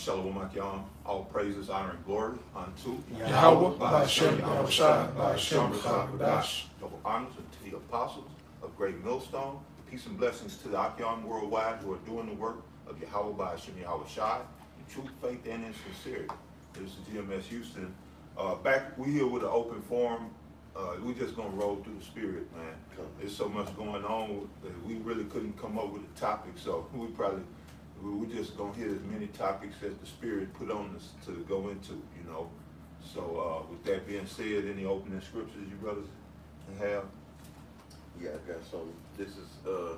Shalom, all praises, honor, and glory unto Yahawah, bahasham, Rawchaa Qadash. Double honors to the apostles of Great Millstone. Peace and blessings to the Akyam worldwide who are doing the work of Yahawah, bahasham, Yahawashi, in truth, faith, and in sincerity. This is GMS Houston. We here with an open forum. We just gonna roll through the spirit, man. There's so much going on that we really couldn't come up with a topic, so we're just gonna hit as many topics as the spirit put on us to go into, you know. So with that being said, any opening scriptures you brothers have? Yeah, I got some. This is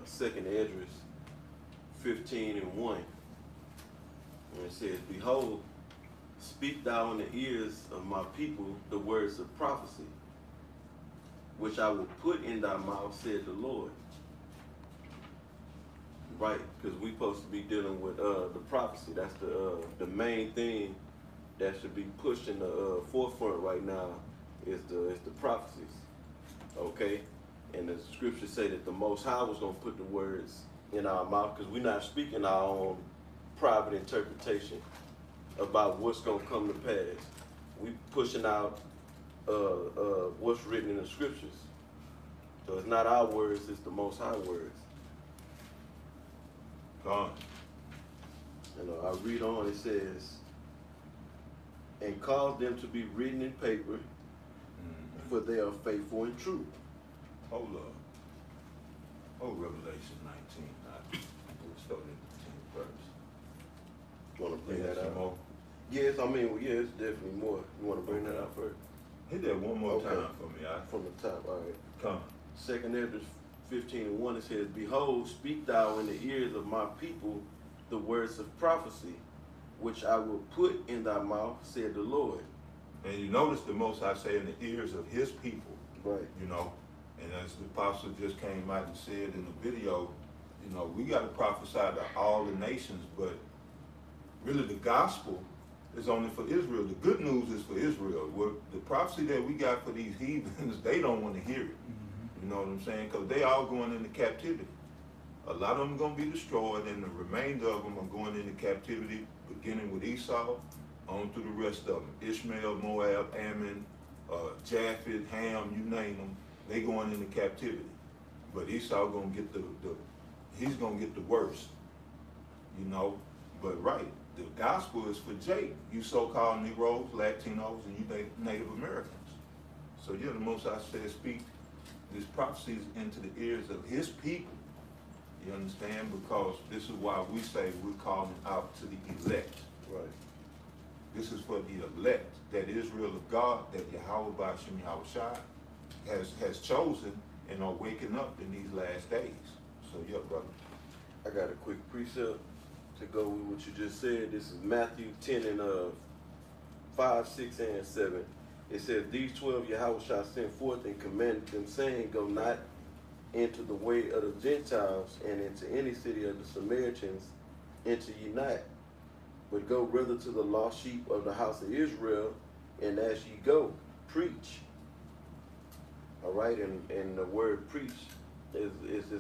2nd Esdras 15:1. And it says, "Behold, speak thou in the ears of my people the words of prophecy, which I will put in thy mouth, said the Lord." Right, because we supposed to be dealing with the prophecy. That's the main thing that should be pushed in the forefront right now is the prophecies. Okay, and the scriptures say that the Most High was gonna put the words in our mouth, because we're not speaking our own private interpretation about what's gonna come to pass. We pushing out what's written in the scriptures. So it's not our words; it's the Most High words. God. And I read on, it says, "And cause them to be written in paper, for they are faithful and true." Hold up. Oh, Revelation 19. We'll start at the 10th verse. You want to bring that out? More? Yes, I mean, yeah, it's definitely more. You want to bring that out first? Hit that one more Okay. time for me. From the top, all right. Come. 2nd Esdras 15:1, it says, "Behold, speak thou in the ears of my people the words of prophecy, which I will put in thy mouth, said the Lord." And you notice the Most High say in the ears of his people. Right. You know, and as the apostle just came out and said in the video, you know, we got to prophesy to all the nations, but really the gospel is only for Israel. The good news is for Israel. The prophecy that we got for these heathens, they don't want to hear it. You know what I'm saying? Because they all going into captivity. A lot of them going to be destroyed, and the remainder of them are going into captivity, beginning with Esau, on through the rest of them. Ishmael, Moab, Ammon, Japheth, Ham, you name them, they going into captivity. But Esau going to get he's going to get the worst, you know. But right, the gospel is for Jake, you so-called Negroes, Latinos, and you Native Americans. So yeah, the Most High says, speak these prophecies into the ears of his people. You understand? Because this is why we say we're calling out to the elect. Right. This is for the elect, that Israel of God, that Yahawah, bahasham, Yahawashi has chosen and are waking up in these last days. So yeah, brother. I got a quick precept to go with what you just said. This is Matthew 10:5, 6, and 7. It says, "These 12 Yahawashi sent forth and commanded them, saying, Go not into the way of the Gentiles, and into any city of the Samaritans enter ye not, but go rather to the lost sheep of the house of Israel, and as ye go, preach." All right, and the word preach is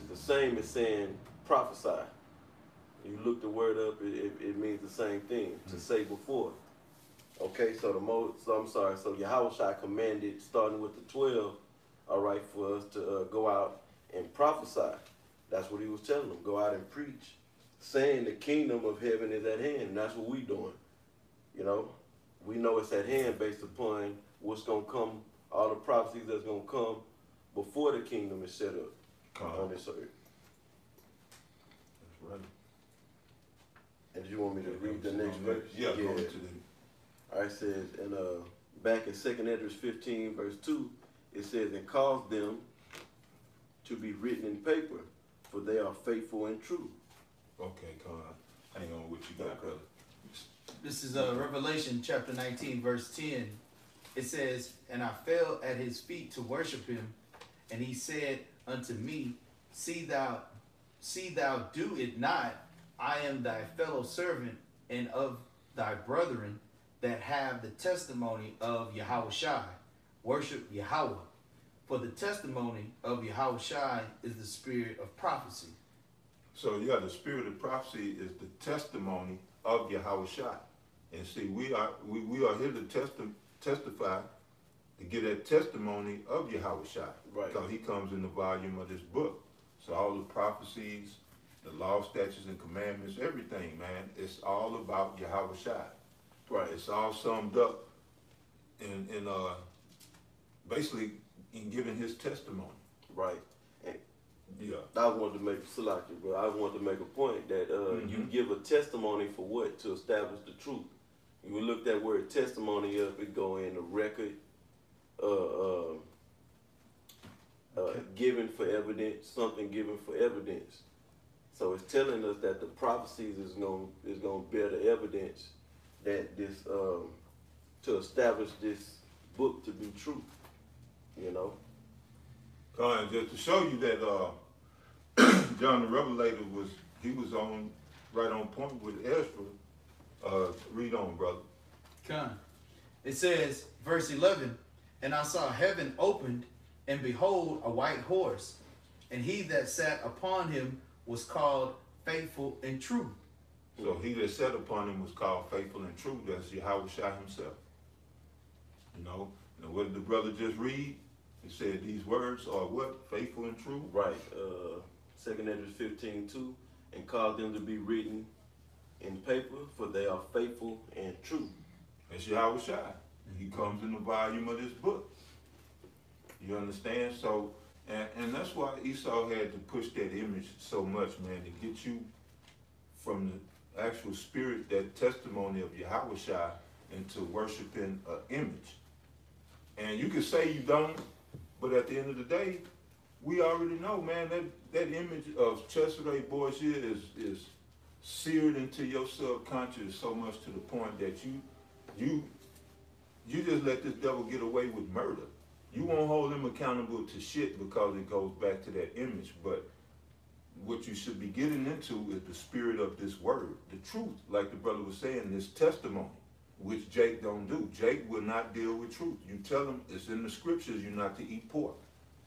the same as saying prophesy. You look the word up, it means the same thing, to say before. Okay, so so Yahawashi commanded, starting with the 12, all right, for us to go out and prophesy. That's what he was telling them, go out and preach, saying the kingdom of heaven is at hand, and that's what we doing. You know, we know it's at hand based upon what's going to come, all the prophecies that's going to come before the kingdom is set up on this earth. That's right. And you want me to read the next verse? Yeah, go into the... All right, it says, and back in 2nd Esdras 15:2, it says, "And cause them to be written in paper, for they are faithful and true." Okay, come on. Hang on, what you got, brother? This is Revelation chapter 19, verse 10. It says, "And I fell at his feet to worship him, and he said unto me, See thou do it not. I am thy fellow servant and of thy brethren that have the testimony of Yahawashi. Worship Yahawah. For the testimony of Yahawashi is the spirit of prophecy." So yeah, the spirit of prophecy is the testimony of Yahawashi. And see, we are here to testify, to get that testimony of Yahawashi. Right. Because he comes in the volume of this book. So all the prophecies, the law, statutes, and commandments, everything, man, it's all about Yahawashi. Right. It's all summed up in basically in giving his testimony. Right. And yeah. I wanted to make bro. I wanted to make a point that you give a testimony for what? To establish the truth. You look that word testimony up, it go in the record, given for evidence, something given for evidence. So it's telling us that the prophecies is gonna bear the evidence that this to establish this book to be true. You know. Just to show you that John the Revelator was right on point with Ezra. Read on, brother. Come. It says, verse 11, and I saw heaven opened, and behold, a white horse, and he that sat upon him was called Faithful and True. So he that sat upon him was called Faithful and True. That's Yahawashi himself. You know, and what did the brother just read? He said these words are what? Faithful and true? Right. 2 Ezra 15:2, and cause them to be written in paper, for they are faithful and true. That's Yahawashi. He comes in the volume of this book. You understand? So, and that's why Esau had to push that image so much, man, to get you from the actual spirit, that testimony of Yahawashi, into worshiping an image. And you can say you don't, but at the end of the day, we already know, man, that image of Chesapeake Borgia is seared into your subconscious so much to the point that you just let this devil get away with murder. You won't hold him accountable to shit because it goes back to that image. But what you should be getting into is the spirit of this word, the truth, like the brother was saying, this testimony, which Jake don't do. Jake will not deal with truth. You tell him it's in the scriptures, you're not to eat pork.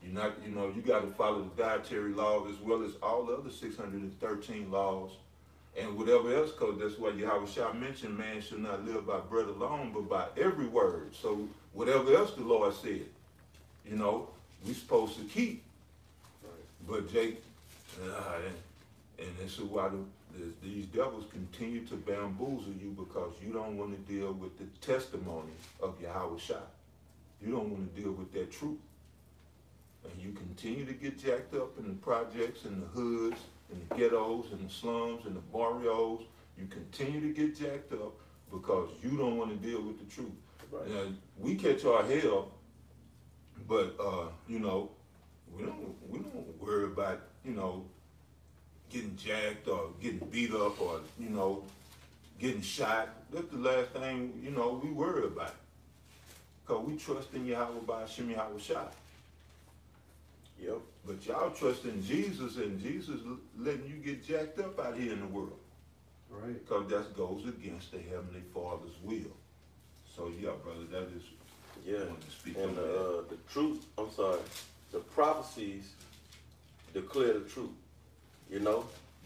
You're not, you got to follow the dietary laws as well as all the other 613 laws and whatever else, because that's why Yahawashi mentioned man should not live by bread alone, but by every word. So whatever else the Lord said, we're supposed to keep. But Jake, and this is why these devils continue to bamboozle you, because you don't want to deal with the testimony of Yahawashi. You don't want to deal with that truth. And you continue to get jacked up in the projects and the hoods and the ghettos and the slums and the barrios. You continue to get jacked up because you don't want to deal with the truth. Right. Now, we catch our hell, but we don't worry about getting jacked or getting beat up or getting shot. That's the last thing we worry about, because we trust in Yahweh bahasham Yahawashi. Yep. But y'all trust in Jesus, and Jesus letting you get jacked up out here in the world. Right. Because that goes against the Heavenly Father's will. So yeah, brother, that is yeah. To speak and on the truth, the prophecies declare the truth.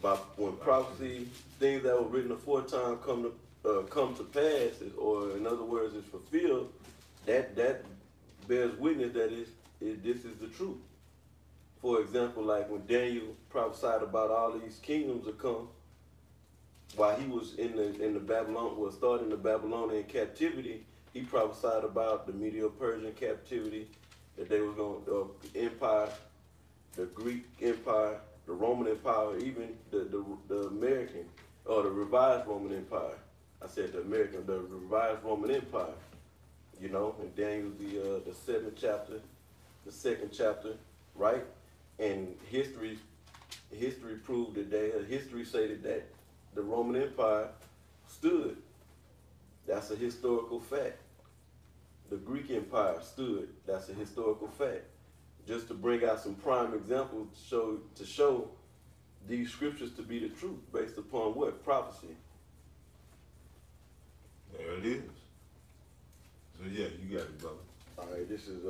By when prophecy, things that were written aforetime come to pass, or in other words, is fulfilled, that bears witness that this is the truth. For example, like when Daniel prophesied about all these kingdoms to come, while he was in the Babylon, starting the Babylonian captivity, he prophesied about the Medo-Persian captivity, that they was going the empire, the Greek empire, the Roman Empire, even the American, or the revised Roman Empire. I said the American, the revised Roman Empire. In Daniel, the 7th chapter, the 2nd chapter, right? And history proved that history stated that the Roman Empire stood. That's a historical fact. The Greek Empire stood. That's a historical fact. Just to bring out some prime examples to show these scriptures to be the truth based upon what? Prophecy. There it is. So yeah, you got it, brother. All right, this is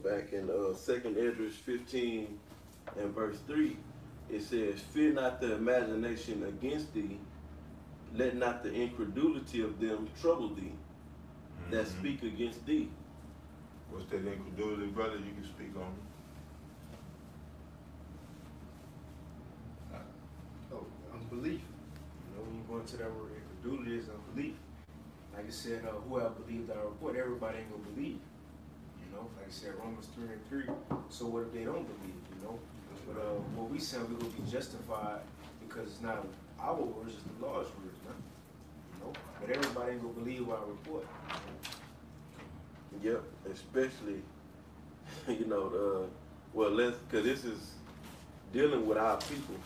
back in 2 Ezra 15 and verse 3. It says, "Fear not the imagination against thee, let not the incredulity of them trouble thee that speak against thee. What's that incredulity, brother? You can speak on it. Oh, unbelief. You know, when you go into that word, incredulity is unbelief. Like I said, whoever believes our report, everybody ain't gonna believe. You know, like I said, Romans 3:3. So what if they don't believe? You know, but what we say, we're gonna be justified because it's not our words, it's the Lord's words, man. You know, but everybody ain't gonna believe our report. Yep, especially, you know, because this is dealing with our people.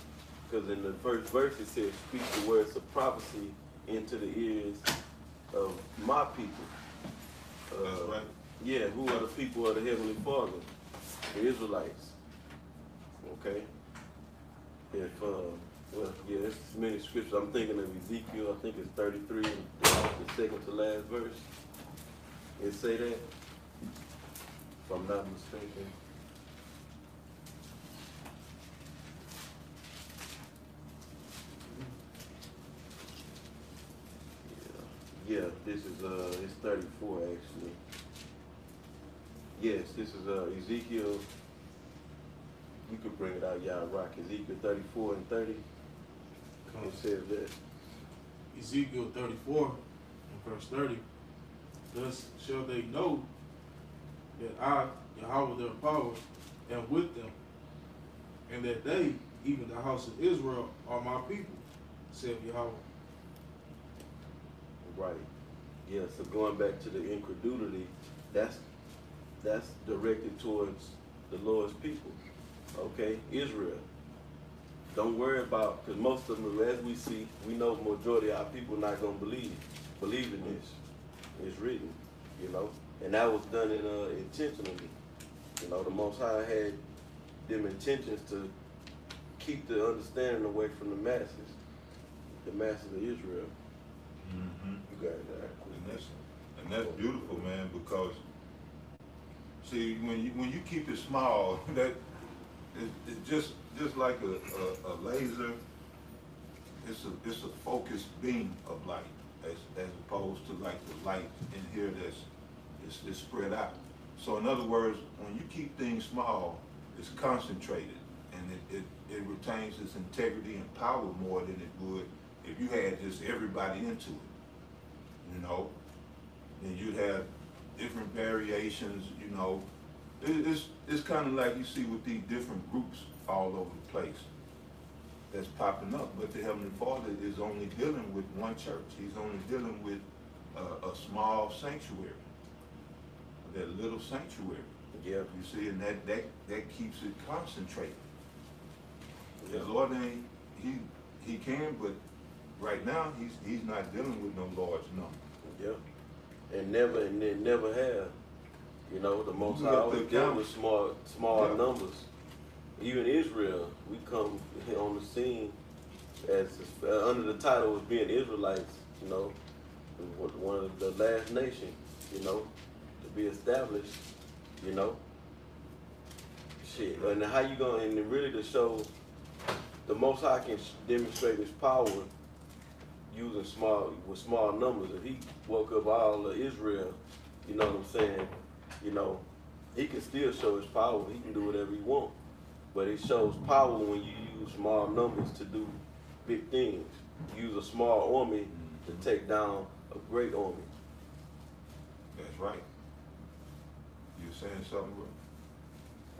Because in the first verse it says, speak the words of prophecy into the ears of my people. That's right. Yeah, who are the people of the Heavenly Father? The Israelites. Okay? If, there's many scriptures. I'm thinking of Ezekiel, I think it's 33, the second to last verse. It say that, if I'm not mistaken. Yeah, this is it's 34 actually. Yes, this is Ezekiel. You could bring it out, Yahawashi. Ezekiel 34 and 30. It says that. Ezekiel 34 and verse 30. Thus shall they know that I, Yahawah their power, am with them, and that they, even the house of Israel, are my people, saith Yahawah. Right. Yeah, so going back to the incredulity, that's directed towards the Lord's people. Okay? Israel. Don't worry about, because most of them, as we see, we know majority of our people not going to believe in this. It's written, you know, and that was done intentionally. You know, the Most High had them intentions to keep the understanding away from the masses of Israel. You got that. And that's beautiful, man, because see, when you keep it small, that it's just like a laser. It's a focused beam of light, as opposed to like the light in here that's spread out. So in other words, when you keep things small, it's concentrated, and it retains its integrity and power more than it would if you had just everybody into it. You know, then you'd have different variations. You know, it's kind of like you see with these different groups all over the place that's popping up. But the Heavenly Father is only dealing with one church. He's only dealing with a small sanctuary, that little sanctuary. Yeah. You see, and that keeps it concentrated. Yeah. The Lord ain't, he can, but right now he's not dealing with no large number. Yeah. And never have. You know, the Most High always deal with small numbers. Even Israel, we come on the scene as under the title of being Israelites, you know, one of the last nation, you know, to be established, you know. Shit, and how you gonna, and really to show the Most High can demonstrate His power using small numbers. If He woke up all of Israel, you know what I'm saying, you know, He can still show His power. He can do whatever He wants. But it shows power when you use small numbers to do big things. You use a small army to take down a great army. That's right. You saying something, bro?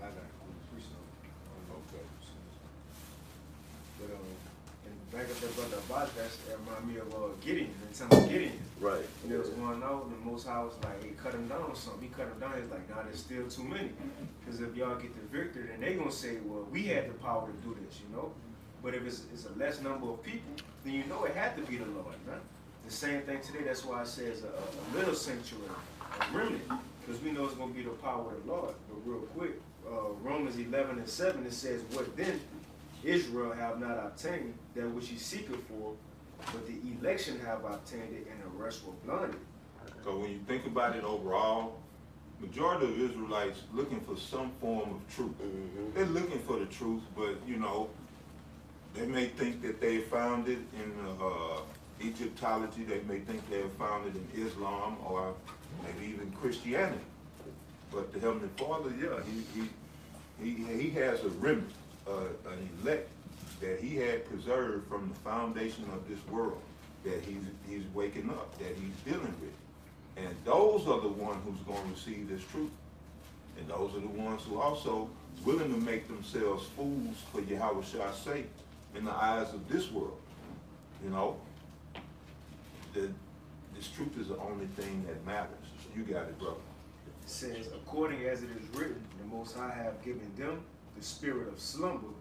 I got free stuff. Okay. But and back up that brother about that remind me of Gideon, the time of Gideon. Right. You know what's going on? The Most High was like, he cut him down or something. He cut him down. He's like, nah, there's still too many. Because if y'all get the victory, then they gonna say, well, we had the power to do this, you know. But if it's a less number of people, then you know it had to be the Lord, right? The same thing today. That's why it says a little sanctuary, a remnant, because we know it's gonna be the power of the Lord. But real quick, Romans 11 and 7, it says, what then Israel have not obtained that which he seeketh for, but the election have obtained it, and the rest were blinded. So when you think about it overall, majority of Israelites looking for some form of truth. They're looking for the truth, but you know, they may think that they found it in Egyptology. They may think they have found it in Islam or maybe even Christianity. But the Heavenly Father, yeah, he has a remnant, an elect that he had preserved from the foundation of this world, that he's waking up, that he's dealing with. And those are the ones who's going to receive this truth. And those are the ones who also willing to make themselves fools for Yahawashi's sake in the eyes of this world. You know, this truth is the only thing that matters. You got it, brother. It says, according as it is written, the Most High have given them the spirit of slumber,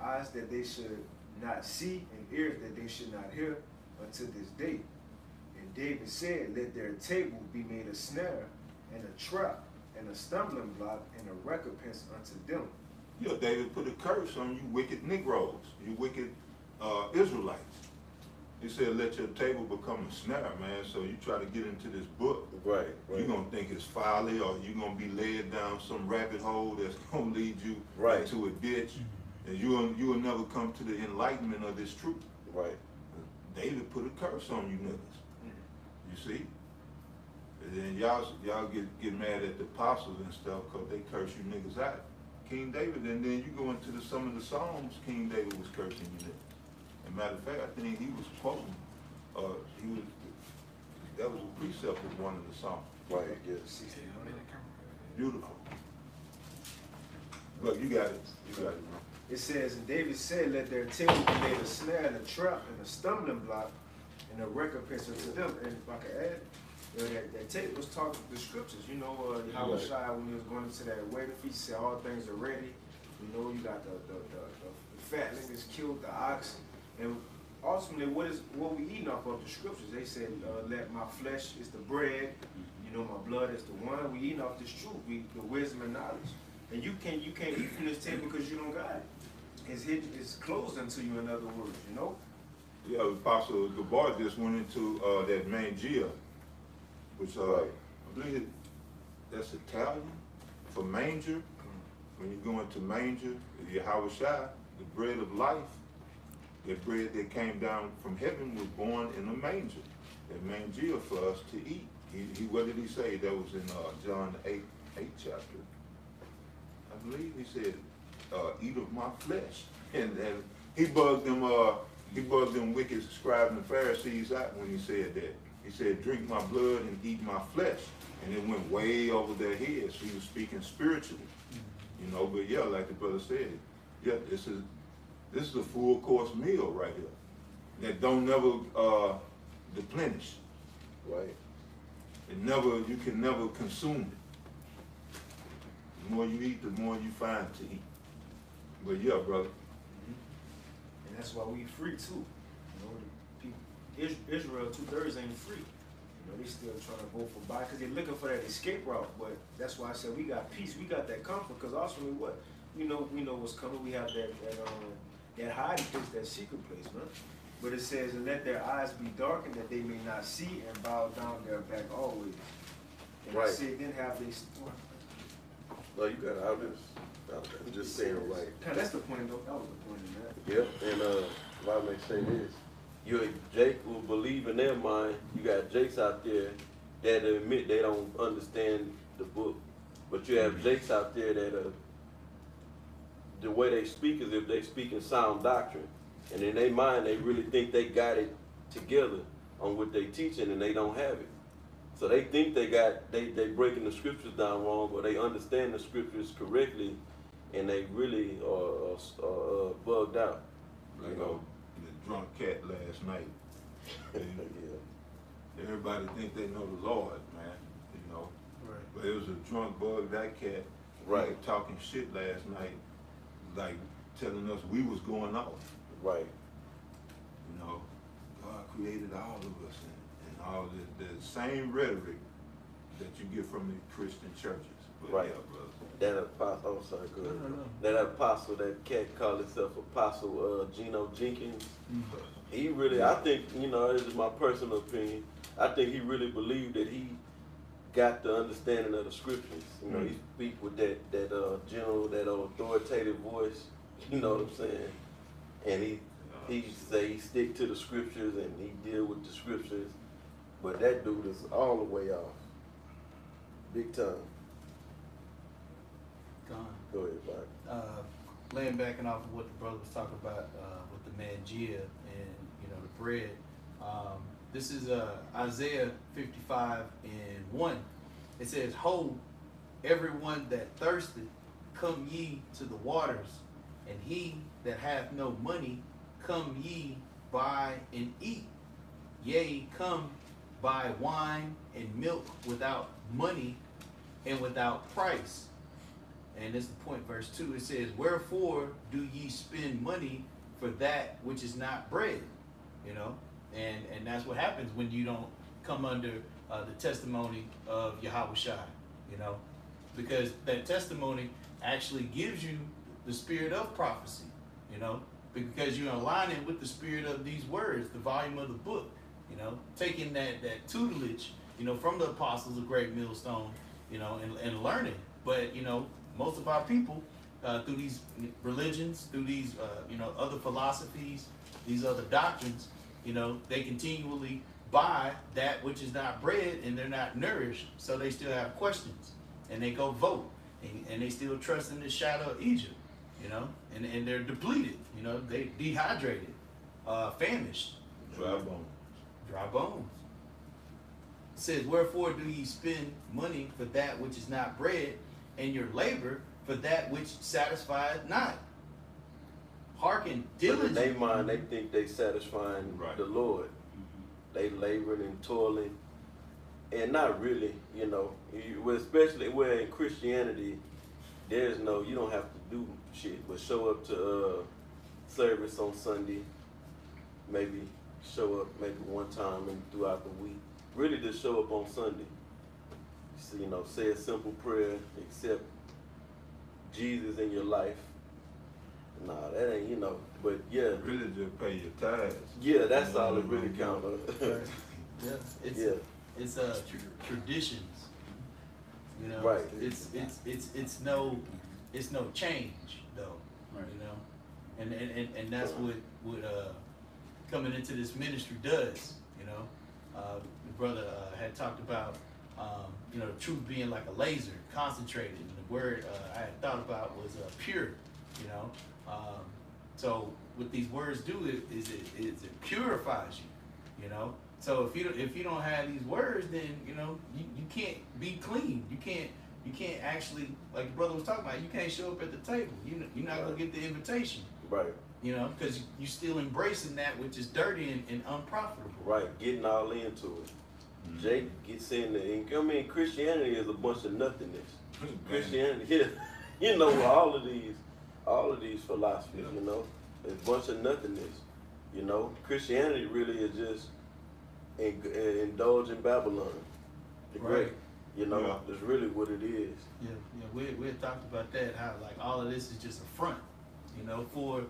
eyes that they should not see, and ears that they should not hear, unto this day. And David said, let their table be made a snare, and a trap, and a stumbling block, and a recompense unto them. Yeah, David put a curse on you wicked Negroes, you wicked Israelites. He said, let your table become a snare, man. So you try to get into this book, Right. you're going to think it's folly, or you're going to be led down some rabbit hole that's going to lead you Right. into a ditch. And you will never come to the enlightenment of this truth. Right. David put a curse on you niggas. You see? And then y'all get mad at the apostles and stuff because they curse you niggas out. King David, and then you go into some of the Psalms, King David was cursing you niggas. As a matter of fact, I think he was quoting, that was a precept of one of the Psalms. Right, yes. Beautiful. Look, you got it. You got it, bro. It says, and David said, let their table be made a snare, and a trap, and a stumbling block, and a recompense unto them. And if I could add, that table was talking the scriptures. You know, Yahawashi, when he was going into that wedding feast, said all things are ready. You know, you got the fatling is killed, the ox. And ultimately, what we eating off of the scriptures? They said, let my flesh is the bread, you know, my blood is the wine. We eating off this truth, the wisdom and knowledge. And you can't eat from this table because you don't got it. It's closed unto you, in other words, you know? Yeah, Apostle Gabar just went into that mangia, which I believe that's Italian for manger. When you go into manger, Yahawashi, the bread of life, the bread that came down from heaven was born in a manger. That mangia for us to eat. What did he say? That was in John 8 chapter. I believe he said, eat of my flesh. And he bugged them wicked scribes and Pharisees out when he said that. He said, drink my blood and eat my flesh. And it went way over their heads. He was speaking spiritually. You know, but yeah, like the brother said, yeah, this is a full course meal right here. That don't never deplenish. Right. You can never consume it. The more you eat, the more you find to eat. But yeah, brother. And that's why we free too. You know, the people, Israel 2/3 ain't free. You know, they still trying to vote for Biden because they're looking for that escape route. But that's why I said we got peace, we got that comfort. Because ultimately, what we know what's coming. We have that hiding place, that secret place, man. But it says, and let their eyes be darkened that they may not see, and bow down their back always. And Right. I said, then have they. No, you got it. I'm just saying right. That's the point, though. That was the point in that. Yep, and what I may say this. Jake will believe in their mind. You got Jakes out there that admit they don't understand the book. But you have Jakes out there that the way they speak is if they speak in sound doctrine. And in their mind, they really think they got it together on what they teaching, and they don't have it. So they think they breaking the scriptures down wrong, or they understand the scriptures correctly, and they really are bugged out. Like the drunk cat last night. Yeah. Everybody think they know the Lord, man. You know. Right. But it was a drunk bug, that cat. Right. He was talking shit last night, like telling us we was going off. Right. You know, God created all of us, and all the same rhetoric that you get from the Christian churches. But Right. Yeah, brother. That apostle, oh sorry, good. No. That apostle, that cat called himself Apostle Geno Jenkins. He really, I think, this is my personal opinion, I think he really believed that he got the understanding of the scriptures. He speak with that general, that authoritative voice, you know what I'm saying? And He say he stick to the scriptures and he deal with the scriptures, but that dude is all the way off, big time. Gone. Go ahead, Bob. Laying backing off of what the brother was talking about with the Mangia and the bread. This is Isaiah 55:1. It says, "Ho, everyone that thirsteth, come ye to the waters, and he that hath no money, come ye buy and eat. Yea, come buy wine and milk without money and without price." And this is the point, verse 2. It says, "Wherefore do ye spend money for that which is not bread?" And that's what happens when you don't come under the testimony of Yahawashi, because that testimony actually gives you the spirit of prophecy, because you're aligning with the spirit of these words, the volume of the book, taking that tutelage, from the apostles of Great Millstone, and learning. But, most of our people, through these religions, through these, other philosophies, these other doctrines, they continually buy that which is not bread, and they're not nourished, so they still have questions, and they go vote, and they still trust in the shadow of Egypt, and they're depleted, they dehydrated, famished. Dry bones. Dry bones. It says, "Wherefore do ye spend money for that which is not bread, and your labor for that which satisfieth not? Hearken diligently." In their mind, they think they satisfying Right. the Lord. They laboring and toiling, and not really, especially where in Christianity, you don't have to do shit, but show up to service on Sunday, maybe show up maybe one time and throughout the week. Really just show up on Sunday. So, say a simple prayer, accept Jesus in your life. Nah, that ain't, but yeah. Really just pay your tithes. Yeah, that's all it really counts. Yeah, it's traditions. Right. It's no change though. Right. And that's what coming into this ministry does. The brother had talked about the truth being like a laser, concentrated. And the word I had thought about was pure. So what these words do is it purifies you. So if you don't have these words, then you can't be clean. You can't actually, like the brother was talking about, you can't show up at the table. You're not gonna get the invitation. Right. Because you're still embracing that which is dirty and unprofitable. Right, getting all into it. Jake gets in there. Christianity is a bunch of nothingness. Christianity, all of these philosophies, it's a bunch of nothingness. Christianity really is just indulge in Babylon. The great. It's really what it is. Yeah. We had talked about that, how like all of this is just a front, for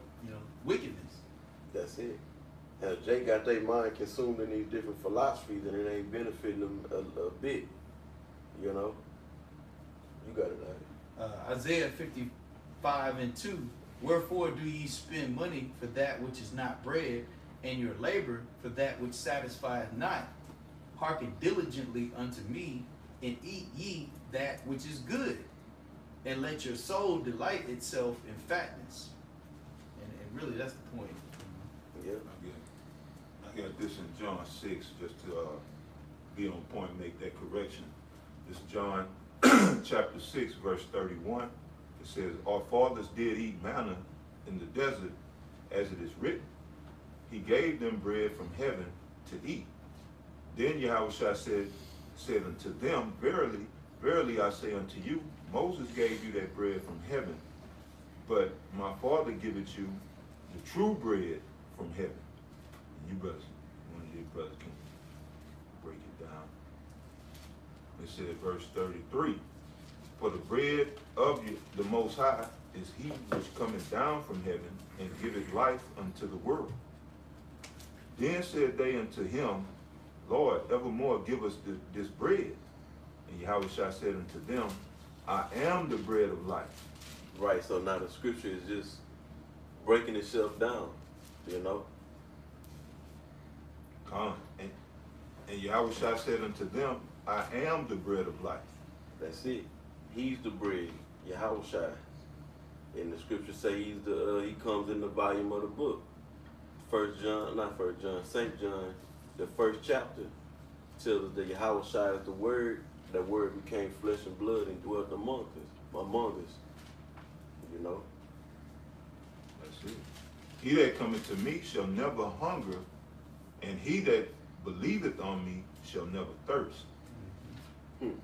wickedness. That's it. And Jay got their mind consumed in these different philosophies, and it ain't benefiting them a bit. You got it, Daddy. Isaiah 55:2. "Wherefore do ye spend money for that which is not bread, and your labor for that which satisfieth not? Hearken diligently unto me, and eat ye that which is good, and let your soul delight itself in fatness." And really, that's the point. Yeah. I got this in John 6, just to be on point and make that correction. This John chapter 6, verse 31. It says, "Our fathers did eat manna in the desert, as it is written, He gave them bread from heaven to eat. Then Yahawashi said unto them, Verily, verily I say unto you, Moses gave you that bread from heaven, but my Father giveth you the true bread from heaven." And you brothers, one of your brothers can break it down. It said, verse 33, "For the bread of the Most High is he which cometh down from heaven, and giveth life unto the world. Then said they unto him, Lord, evermore give us this bread. And Yahawashi said unto them, I am the bread of life." Right, so now the scripture is just breaking itself down. You know? And Yahawashi said unto them, I am the bread of life. That's it. He's the bread, Yahawashi. And the scriptures say he comes in the volume of the book. St. John, the first chapter tells us that Yahawashi is the word. That word became flesh and blood and dwelt among us. You know? That's it. He that cometh to me shall never hunger, and he that believeth on me shall never thirst. And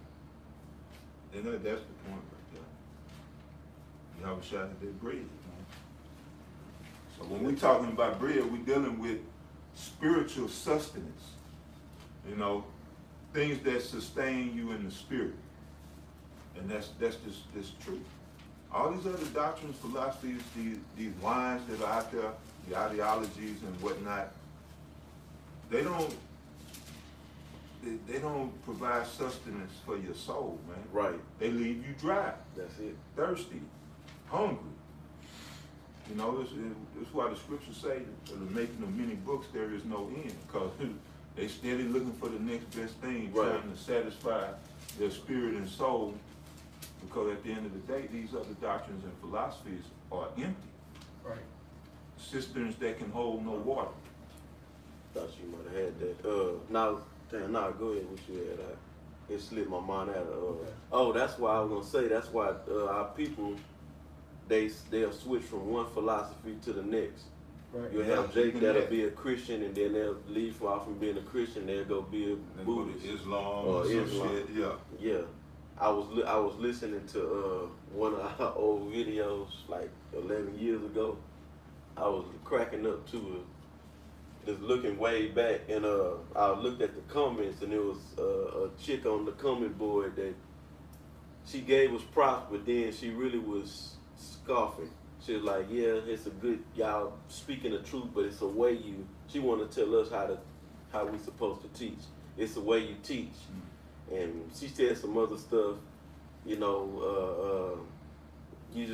that's the point right there. Yahawashi is their bread. So when we're talking about bread, we're dealing with spiritual sustenance. You know, things that sustain you in the spirit. And that's just truth. All these other doctrines, philosophies, these wines that are out there, the ideologies and whatnot, they don't provide sustenance for your soul, man. Right. They leave you dry. That's it. Thirsty, hungry. You know, that's why the scriptures say, for the making of many books, there is no end. Because they steady looking for the next best thing, right, trying to satisfy their spirit and soul. Because at the end of the day, these other doctrines and philosophies are empty. Right. Cisterns that can hold no water. Thought you might have had that. Go ahead. What you had? It slipped my mind out of. Okay. Oh, that's why I was gonna say. That's why our people, they'll switch from one philosophy to the next. Right. You'll have Jake that'll be a Christian, and then they'll leave off from being a Christian. They'll go be a Buddhist. Islam or some Islam. shit. Yeah. Yeah. I was listening to one of our old videos like 11 years ago. I was cracking up to it, just looking way back, and I looked at the comments, and there was a chick on the comment board that she gave us props, but then she really was scoffing. She was like, "Yeah, it's a good y'all speaking the truth, but it's a way you." She want to tell us how we supposed to teach. It's the way you teach. And she said some other stuff, you know, you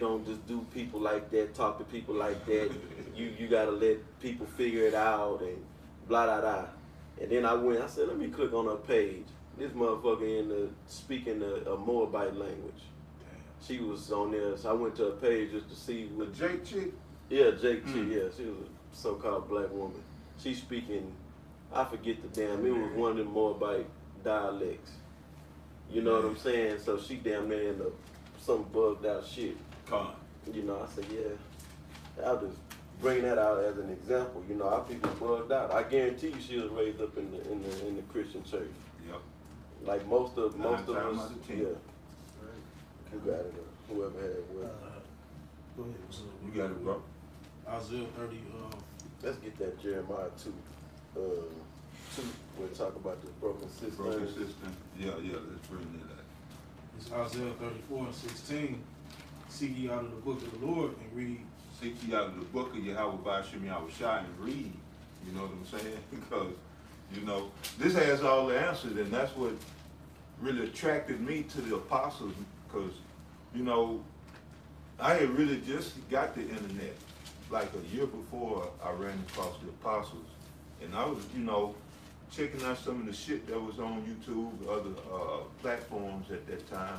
don't just do people like that, talk to people like that. You gotta let people figure it out and blah, blah, blah. And then I said, let me click on her page. This motherfucker speaking a Moabite language. She was on there, so I went to her page just to see what. Jake chick? Yeah, Jake chick, yeah. She was a so-called black woman. She's speaking, I forget the damn, it was one of them Moabite dialects. You know what I'm saying? So she damn near in some bugged out shit. You know, I said, yeah. I'll just bring that out as an example. You know, our people bugged out. I guarantee you she was raised up in the Christian church. Yep. Like most of us. Yeah. You got it. Whoever had it. Go ahead. You got it, bro. Isaiah 30. Let's get that Jeremiah 2. We'll talk about this broken system. Broken system. Yeah, let's bring that up. It's Isaiah 34:16. Seek ye out of the book of the Lord and read. Seek ye out of the book of bahasham Yahawashi and read. You know what I'm saying? Because, you know, this has all the answers, and that's what really attracted me to the apostles. Because, you know, I had really just got the internet like a year before I ran across the apostles. And I was, you know, checking out some of the shit that was on YouTube, other platforms at that time.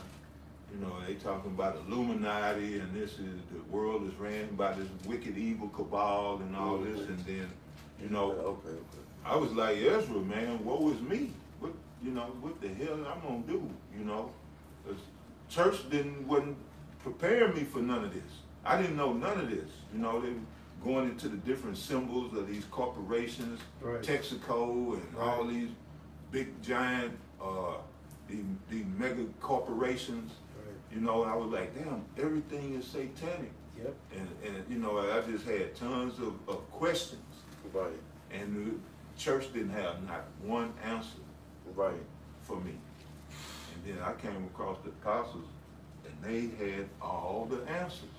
You know, they talking about Illuminati, and this is, the world is ran by this wicked, evil cabal and all this. And then, you know, Okay. I was like, Ezra, man, woe is me. What, you know, what the hell I'm gonna do? You know, 'cause church wasn't preparing me for none of this. I didn't know none of this. You know, they were going into the different symbols of these corporations, Right. Texaco, and all these big giant, these mega corporations. Right. You know, and I was like, damn, everything is satanic. Yep. And you know, I just had tons of questions. Right. And the church didn't have not one answer Right. for me. And then I came across the apostles, and they had all the answers.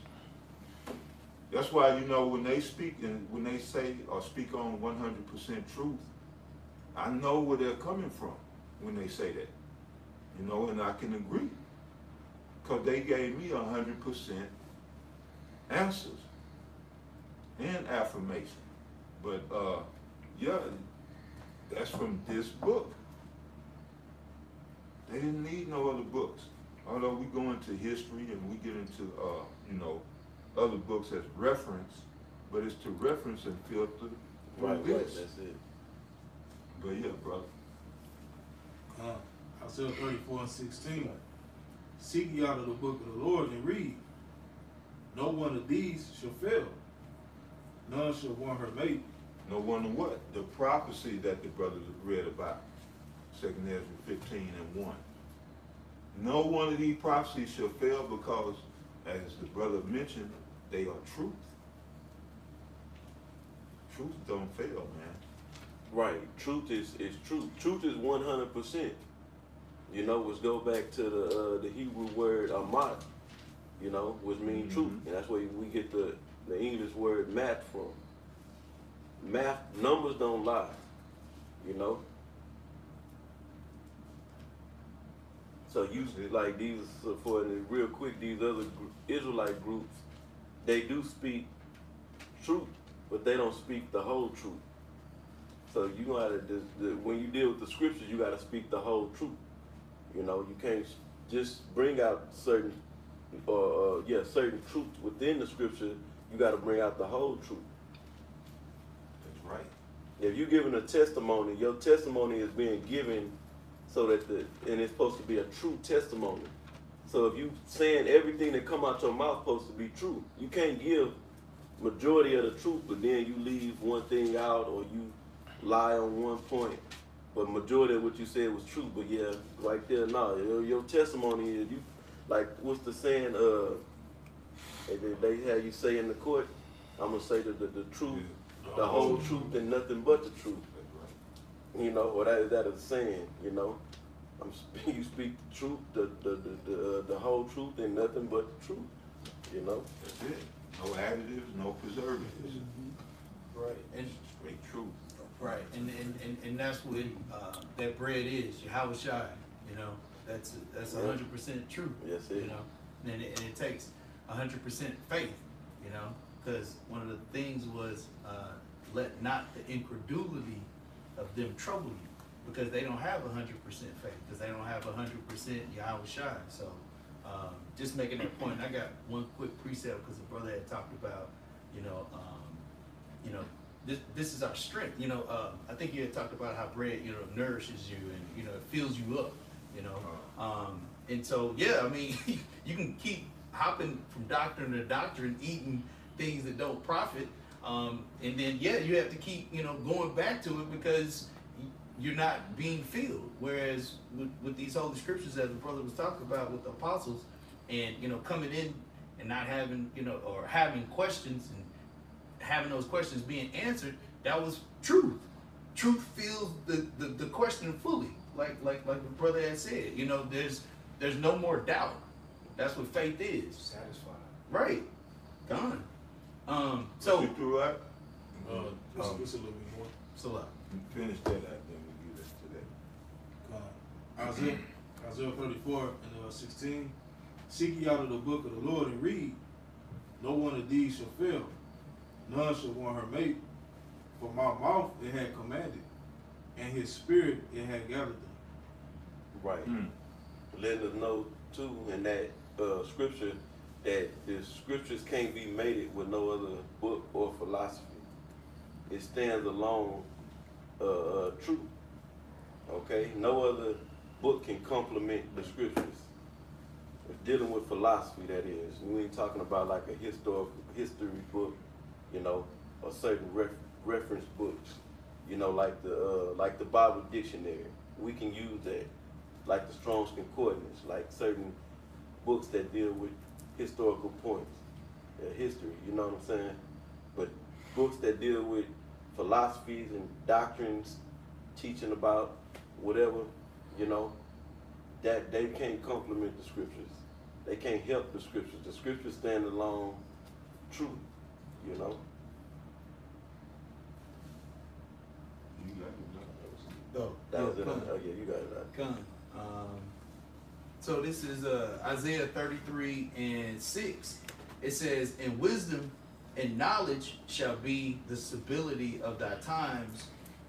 That's why, you know, when they speak and when they say or speak on 100% truth, I know where they're coming from when they say that. You know, and I can agree. Because they gave me 100% answers. and affirmation. But yeah, that's from this book. They didn't need no other books. Although we go into history and we get into you know, other books as reference, but it's to reference and filter Right, this. right, that's it. But yeah, brother. Isaiah 34:16. Seek ye out of the book of the Lord and read. No one of these shall fail. None shall want her mate. No wonder what? The prophecy that the brothers read about. 2 Ezra 15:1. No one of these prophecies shall fail because, as the brother mentioned, they are truth. Truth don't fail, man. Right. Truth is truth. Truth is 100%. You know, which go back to the Hebrew word amat, you know, which means truth. And that's where we get the English word math from. Math, numbers don't lie, you know. So you like these, for real quick, these other Israelite groups, they do speak truth, but they don't speak the whole truth. So you gotta, when you deal with the scriptures, you gotta speak the whole truth. You know, you can't just bring out certain, certain truths within the scripture. You gotta bring out the whole truth. That's right. If you're giving a testimony, your testimony is being given so that and it's supposed to be a true testimony. So if you saying everything that come out your mouth supposed to be true, you can't give majority of the truth, but then you leave one thing out or you lie on one point. But majority of what you said was true. But yeah, right there, no, your testimony is you. Like what's the saying? They have you say in the court, I'm gonna say the truth, the whole truth, and nothing but the truth. You know, or that is a saying. You know, you speak the truth, the whole truth, and nothing but the truth. You know, that's it. No additives, no preservatives. Right. And straight truth. right. And that's what that bread is, Yahawashi. You know, that's 100% true. Yes, it. You know, and it takes 100% faith. You know, because one of the things was let not the incredulity of them trouble you, because they don't have 100% faith, because they don't have 100% Yahawashi. So just making that point, I got one quick precept because the brother had talked about, you know, this is our strength. You know, I think you had talked about how bread, you know, nourishes you and, you know, it fills you up, you know. And so, yeah, I mean, you can keep hopping from doctrine to doctrine, eating things that don't profit. And then, yeah, you have to keep, you know, going back to it because you're not being filled. Whereas with these holy scriptures, as the brother was talking about with the apostles, and, you know, coming in and not having, you know, or having questions and having those questions being answered, that was truth. Truth fills the question fully. Like the brother had said, you know, there's no more doubt. That's what faith is. Satisfied. Right. Gone. So you through that? Just a little bit more. So Finish that out, then we get us to that. Isaiah 34:16. Seek ye out of the book of the Lord and read. No one of these shall fail. None shall want her mate. For my mouth it had commanded, and his spirit it had gathered them. right. Letting us know too in that scripture that the scriptures can't be mated with no other book or philosophy. It stands alone, truth. Okay, no other book can complement the scriptures. Dealing with philosophy, that is. We ain't talking about like a history book, you know, or certain reference books, you know, like the Bible dictionary. We can use that, like the Strong's Concordance, like certain books that deal with historical points, history. You know what I'm saying? But books that deal with philosophies and doctrines, teaching about whatever, you know, that they can't complement the scriptures. They can't help the scriptures. The scriptures stand alone truth, you know. You got it. go. That was it. Come. Oh yeah, you got it. Come. So this is Isaiah 33:6. It says, "In wisdom And knowledge shall be the stability of thy times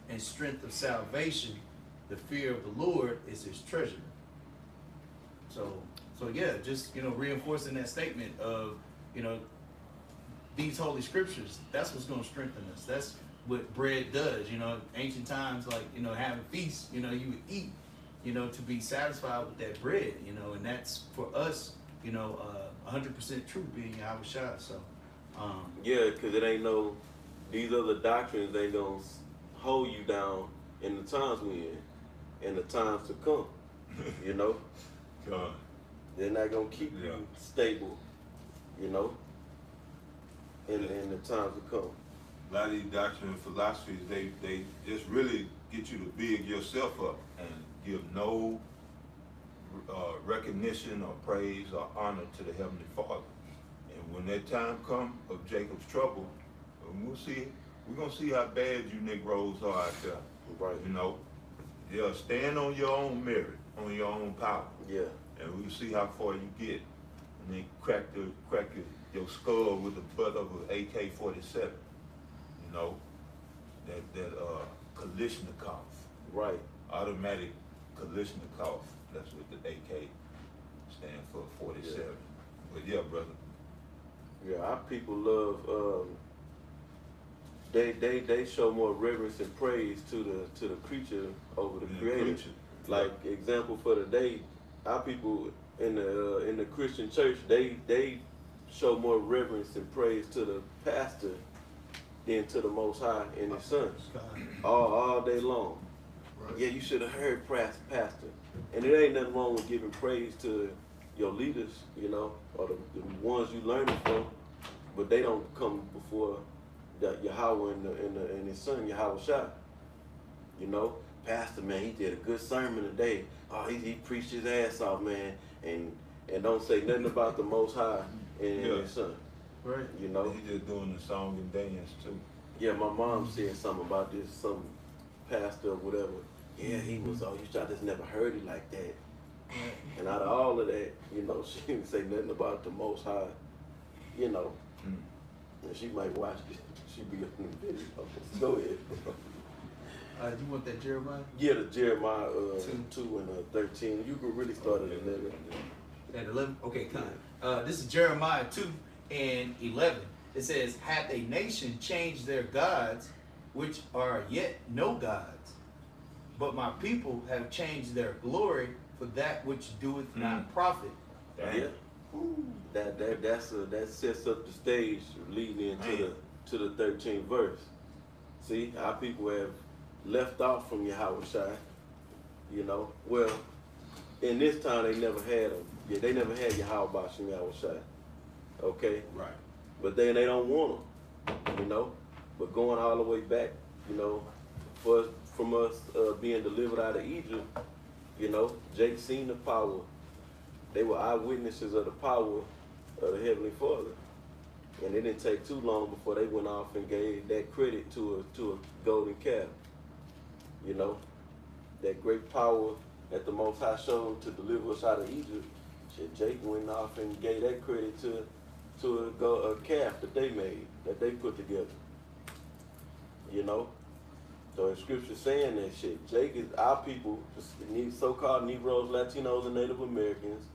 and strength of salvation. The fear of the Lord is his treasure. So yeah, just, reinforcing that statement of, these holy scriptures, that's what's going to strengthen us. That's what bread does, ancient times, like, having feasts, you would eat, to be satisfied with that bread, and that's for us, 100% true being Yahawashi. So, yeah, because it ain't these other doctrines ain't gonna hold you down in the times we in the times to come, God. They're not gonna keep you stable, in the times to come. A lot of these doctrines and philosophies, they just really get you to big yourself up and give no recognition or praise or honor to the Heavenly Father. And when that time comes of Jacob's trouble, we're gonna see how bad you Negroes are out there. Right. Yeah, stand on your own merit, on your own power. Yeah. And we'll see how far you get. And then crack your skull with the butt of an AK-47. That Kalashnikov. Right. Automatic Kalashnikov. That's what the AK stands for, 47. Yeah. But yeah, brother. Yeah, our people love. They show more reverence and praise to the creature over the Creator. Like example for today, our people in the Christian church, they show more reverence and praise to the pastor than to the Most High and His Son, all day long. Right. Yeah, you should have heard pastor, and it ain't nothing wrong with giving praise to your leaders, or the ones you learn it from, but they don't come before the Yahawah and His Son Yahawashi. Pastor, man, he did a good sermon today. Oh, he preached his ass off, man, and don't say nothing about the Most High and His Son. Right. He just doing the song and dance too. Yeah, my mom said something about this, some pastor or whatever. Yeah, he was, you just never heard it like that. And out of all of that, she didn't say nothing about the Most High, And she might watch it. She be looking at the video. Go ahead. You want that Jeremiah? Yeah, the Jeremiah 2 and 13. You could really start at 11. At 11? Okay, come. This is Jeremiah 2 and 11. It says, hath a nation changed their gods, which are yet no gods? But my people have changed their glory for that which doeth not profit. Yeah. That sets up the stage leading into the 13th verse. See, our people have left off from Yahawashi. Well, in this time they never had them. Yeah, they never had Yahawashi and Yahawashi. Okay? Right. But then they don't want them, But going all the way back, from us being delivered out of Egypt, Jake seen the power. They were eyewitnesses of the power of the Heavenly Father. And it didn't take too long before they went off and gave that credit to a golden calf. That great power that the Most High showed to deliver us out of Egypt. Jake went off and gave that credit to a calf that they made, that they put together. So in scripture saying that shit, Jake is our people, so-called Negroes, Latinos, and Native Americans.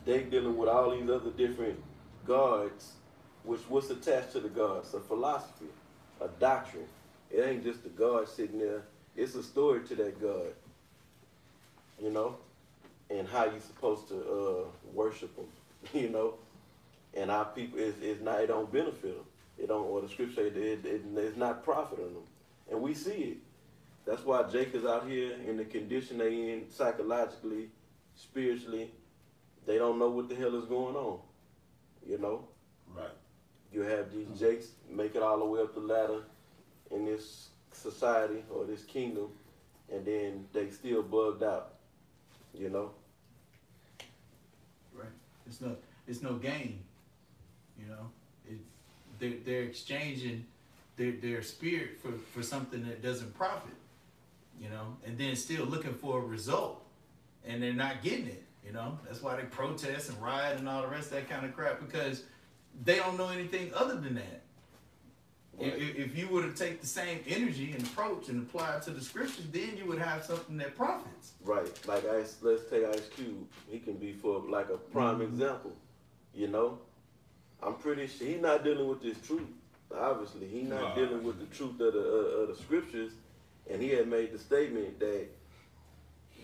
They dealing with all these other different gods, what's attached to the gods? A philosophy, a doctrine. It ain't just a God sitting there. It's a story to that God, and how you supposed to worship them, And our people, it's not, it don't benefit them. It don't, or the scripture say it's not profiting them. And we see it. That's why Jake is out here in the condition they in psychologically, spiritually. They don't know what the hell is going on, Right. You have these Jakes make it all the way up the ladder in this society or this kingdom, and then they still bugged out, Right. It's no gain, They're exchanging their spirit for something that doesn't profit, and then still looking for a result, and they're not getting it, That's why they protest and riot and all the rest of that kind of crap, because they don't know anything other than that. Right. If you were to take the same energy and approach and apply it to the scriptures, then you would have something that profits. Right. Like let's take Ice Cube. He can be for like a prime example. You know, I'm pretty sure he's not dealing with this truth. Obviously, he's not dealing with the truth of the scriptures, and he had made the statement that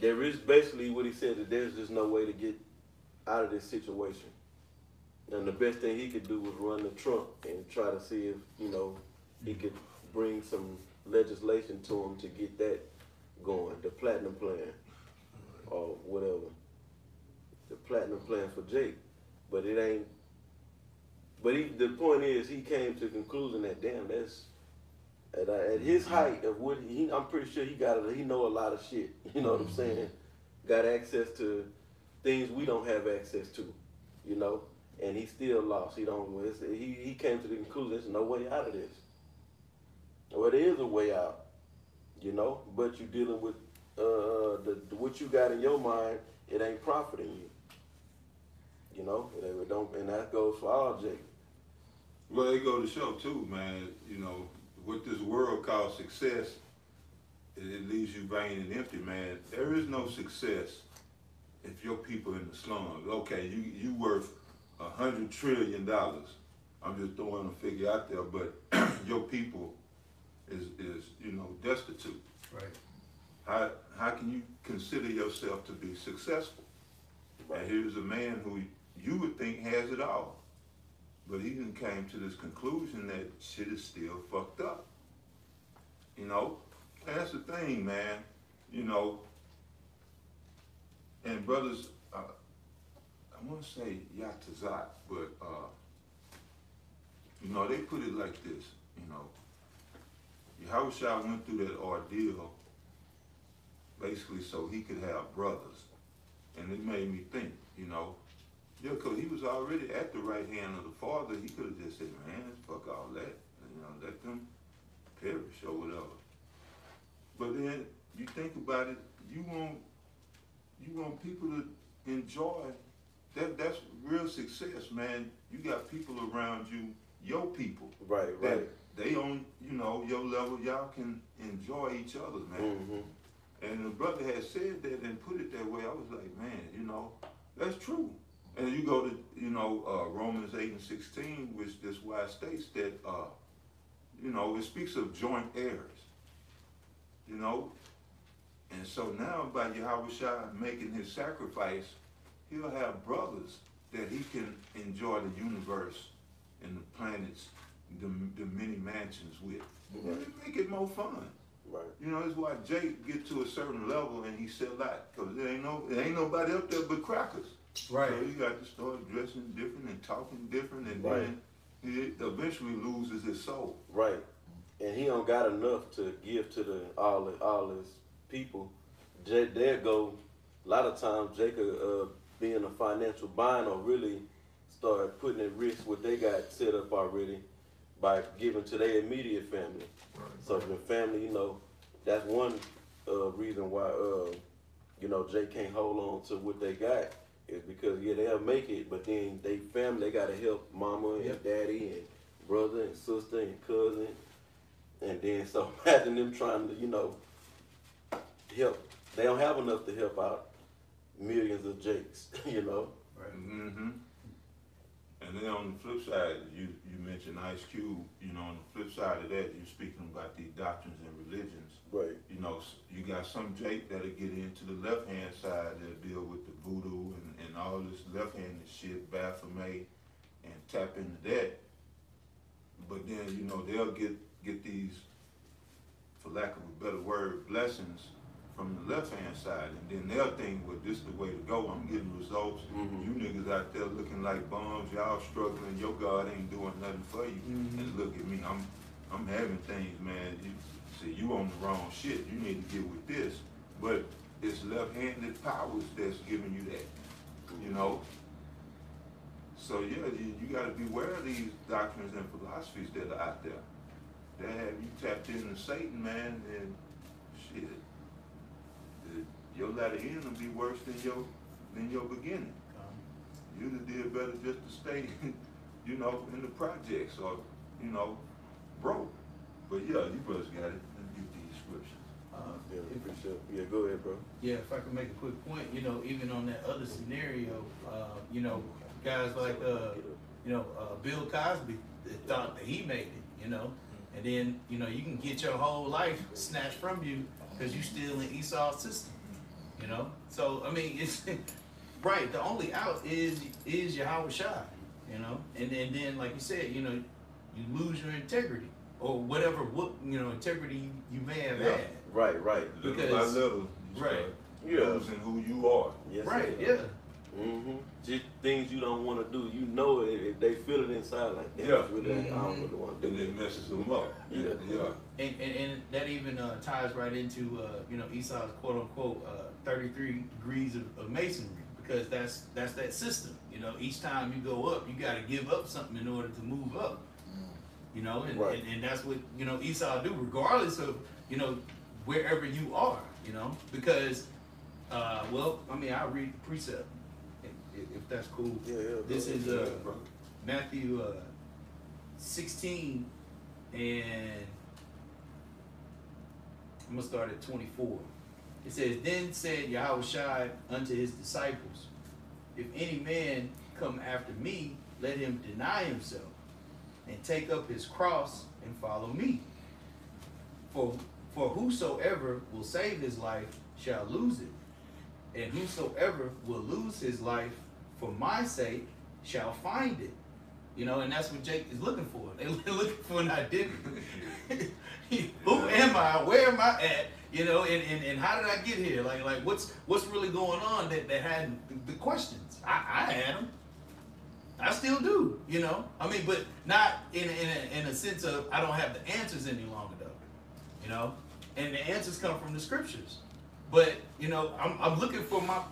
there is basically what he said, that there's just no way to get out of this situation. And the best thing he could do was run to Trump and try to see if, you know, he could bring some legislation to him to get that going, the platinum plan or whatever, the platinum plan for Jake. But it ain't. But the point is, he came to the conclusion that damn, that's at his height of what I'm pretty sure he know a lot of shit. You know what I'm saying? Got access to things we don't have access to. You know. And he still lost. He came to the conclusion there's no way out of this. Well, there is a way out, you know, but you're dealing with what you got in your mind. It ain't profiting you, you know. It don't, and that goes for all Jake. Well, they go to show too, man. You know what this world calls success. It leaves you vain and empty, man. There is no success if your people in the slums. Okay, you worth $100 trillion. I'm just throwing a figure out there, but your people is you know, destitute. Right. How can you consider yourself to be successful? Right. And here's a man who you would think has it all, but he done came to this conclusion that shit is still fucked up. You know, and that's the thing, man. You know, and brothers. I want to say Yatazat, but you know, they put it like this, you know, Yahawashi went through that ordeal basically so he could have brothers. And it made me think, you know, yeah, because he was already at the right hand of the Father. He could have just said, man, fuck all that, you know, let them perish or whatever. But then you think about it, you want people to enjoy. That's real success, man. You got people around you, your people. Right. They on, you know, your level, y'all can enjoy each other, man. Mm-hmm. And the brother had said that and put it that way. I was like, man, you know, that's true. And you go to, you know, Romans 8:16, which this wise states that, you know, it speaks of joint heirs, you know. And so now by Yahawashi making his sacrifice, he'll have brothers that he can enjoy the universe and the planets, the many mansions with. Right. And make it more fun. Right. You know, that's why Jake get to a certain level and he sell out, because there ain't nobody up there but crackers. Right. So you got to start dressing different and talking different, and right. then he eventually loses his soul. Right. And he don't got enough to give to all his people. There go a lot of times Jacob be in a financial bind or really start putting at risk what they got set up already by giving to their immediate family. Right. So the family, you know, that's one reason why you know, Jay can't hold on to what they got, is because they'll make it, but then they family, they gotta help mama and daddy and brother and sister and cousin, and then so imagine them trying to, you know, help. They don't have enough to help out millions of Jakes, you know. Right. Mm-hmm. And then on the flip side, you mentioned Ice Cube. You know, on the flip side of that, you're speaking about these doctrines and religions. Right. You know, you got some Jake that'll get into the left-hand side that'll deal with the voodoo and all this left-handed shit, Baphomet, and tap into that. But then, you know, they'll get these, for lack of a better word, blessings from the left-hand side, and then they'll think, well, this is the way to go. I'm getting results. Mm-hmm. You niggas out there looking like bums. Y'all struggling. Your God ain't doing nothing for you. Mm-hmm. And look at me. I'm having things, man. You see, you on the wrong shit. You need to get with this. But it's left-handed powers that's giving you that. You know. So yeah, you got to beware of these doctrines and philosophies that are out there. They have you tapped into Satan, man, and shit. Your latter end will be worse than your beginning. You'd have did better just to stay you know, in the projects or, you know, broke. But yeah, you brothers got it. Let me get these scriptures. Yeah, appreciate it. Yeah, go ahead, bro. Yeah, if I can make a quick point, you know, even on that other scenario, you know, guys like, Bill Cosby thought that he made it, you know, and then, you know, you can get your whole life snatched from you because you still in Esau's system, you know. So, I mean, it's right. The only out is Yahawashi, you know, and then, like you said, you know, you lose your integrity or whatever, you know, integrity you may have Yeah. had. Right. Little by Because- little, you right. start Yeah. losing who you are. Yes, Right, sir. yeah. Just things you don't want to do. You know it. If they feel it inside, like, damn, Yeah. it's really, I don't really want to And do it it. messes them up. Yeah. And that even ties right into you know, Esau's quote unquote 33 degrees of masonry, because that's that system. You know, each time you go up, you got to give up something in order to move up. You know, and, Right. and that's what, you know, Esau do, regardless of, you know, wherever you are. You know, because well, I mean, I'll read the precept if that's cool. Yeah. This bro. is Yeah, bro. Matthew 16, and I'm gonna start at 24. It says, "Then said Yahawashi unto his disciples, If any man come after me, let him deny himself, and take up his cross and follow me. For whosoever will save his life shall lose it, and whosoever will lose his life for my sake shall find it." You know, and that's what Jake is looking for. They're looking for an identity. Who am I? Where am I at? You know, and how did I get here? Like what's really going on that had the questions? I had them. I still do. You know, I mean, but not in a sense of I don't have the answers any longer though. You know, and the answers come from the scriptures. But you know, I'm looking for my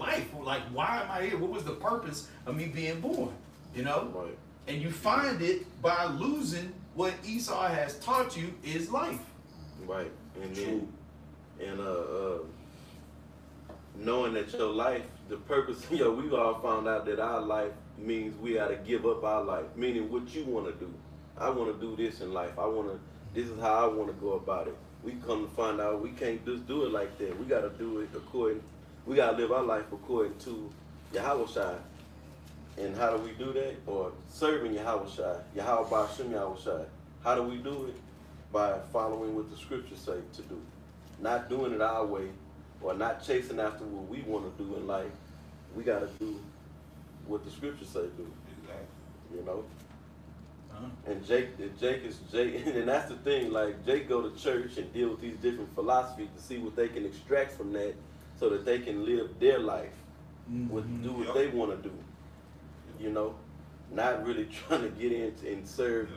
life. Like, why am I here? What was the purpose of me being born? You know, Right. and you find it by losing what Esau has taught you is life. Right. And then, and knowing that your life, the purpose, you know, we've all found out that our life means we got to give up our life, meaning what you want to do. I want to do this in life. This is how I want to go about it. We come to find out we can't just do it like that. We got to do it we got to live our life according to Yahawashi. And how do we do that? Or serving Yahawashi, bahasham Yahawashi. How do we do it? By following what the scriptures say to do. Not doing it our way, or not chasing after what we want to do in life. We got to do what the scriptures say do. Exactly. You know? Uh-huh. And Jake is Jake, and that's the thing, like Jake go to church and deal with these different philosophies to see what they can extract from that so that they can live their life, do what they want to do. You know, not really trying to get in and serve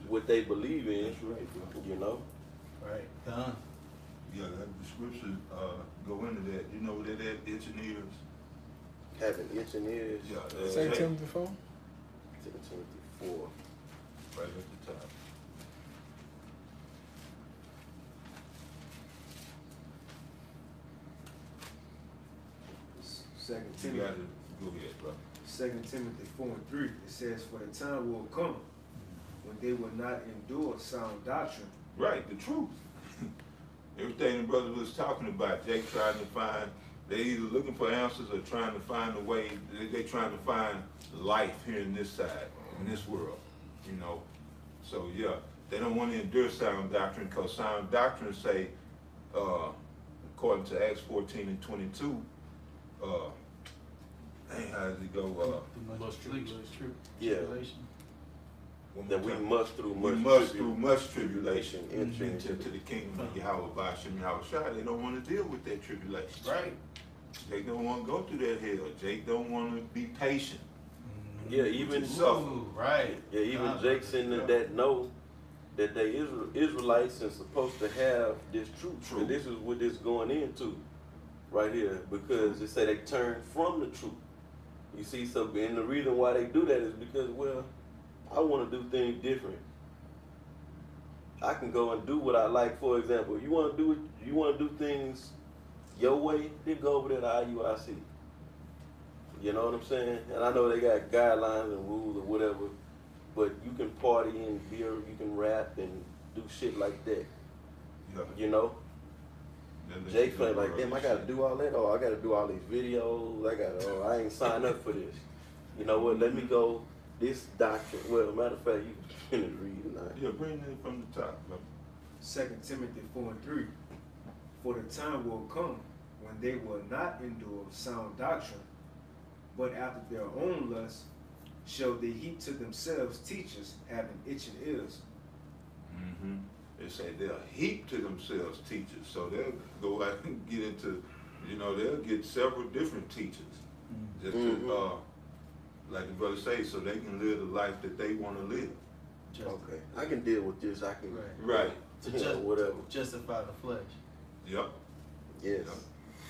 what they believe in. That's right, bro. You know, Right. Done. Yeah, the scriptures go into that. You know that itching ears. having itching ears. Yeah, Second Timothy 4. 2 Timothy 4. right at the top. Second You Timothy. got it. Go ahead, bro. 2 Timothy 4:3, it says, "For the time will come when they will not endure sound doctrine." Right, the truth. Everything the brother was talking about, Jake trying to find, they either looking for answers or trying to find a way, they trying to find life here in this side, in this world, you know. So yeah, they don't want to endure sound doctrine because sound doctrine say, according to Acts 14:22, dang, how does it go? Yeah. That we must through We much must through much tribulation enter enter to the kingdom of Yahweh, bahasham Yahawashi. They don't want to deal with that tribulation. Right. They don't want to go through that hell. Jake don't want to be patient. Yeah, even Ooh, right. Yeah, even Jake's in that know that they Israelites and supposed to have this truth. True. And this is what it's going into right here, because they say they turn from the truth. You see, so and the reason why they do that is because, well, I want to do things different. I can go and do what I like. For example, you want to do things your way, then go over there to IUIC. You know what I'm saying? And I know they got guidelines and rules or whatever, but you can party and beer, you can rap and do shit like that. Yeah. You know? Jay felt like, them, damn, I gotta do all that. Oh, I gotta do all these videos. I ain't signed up for this. You know what? Let me go. This doctrine. Well, matter of fact, you can finish reading tonight. Yeah, bring it from the top. 2 Timothy 4:3. For the time will come when they will not endure sound doctrine, but after their own lusts shall they heap to themselves teachers having itching ears. Mm-hmm. They say they'll heap to themselves teachers, so they'll go out and get into, they'll get several different teachers, just to, like the brother say, so they can live the life that they want to live. Okay, I can deal with this. I can, right. Whatever. Justify the flesh. Yep. Yes. Yep.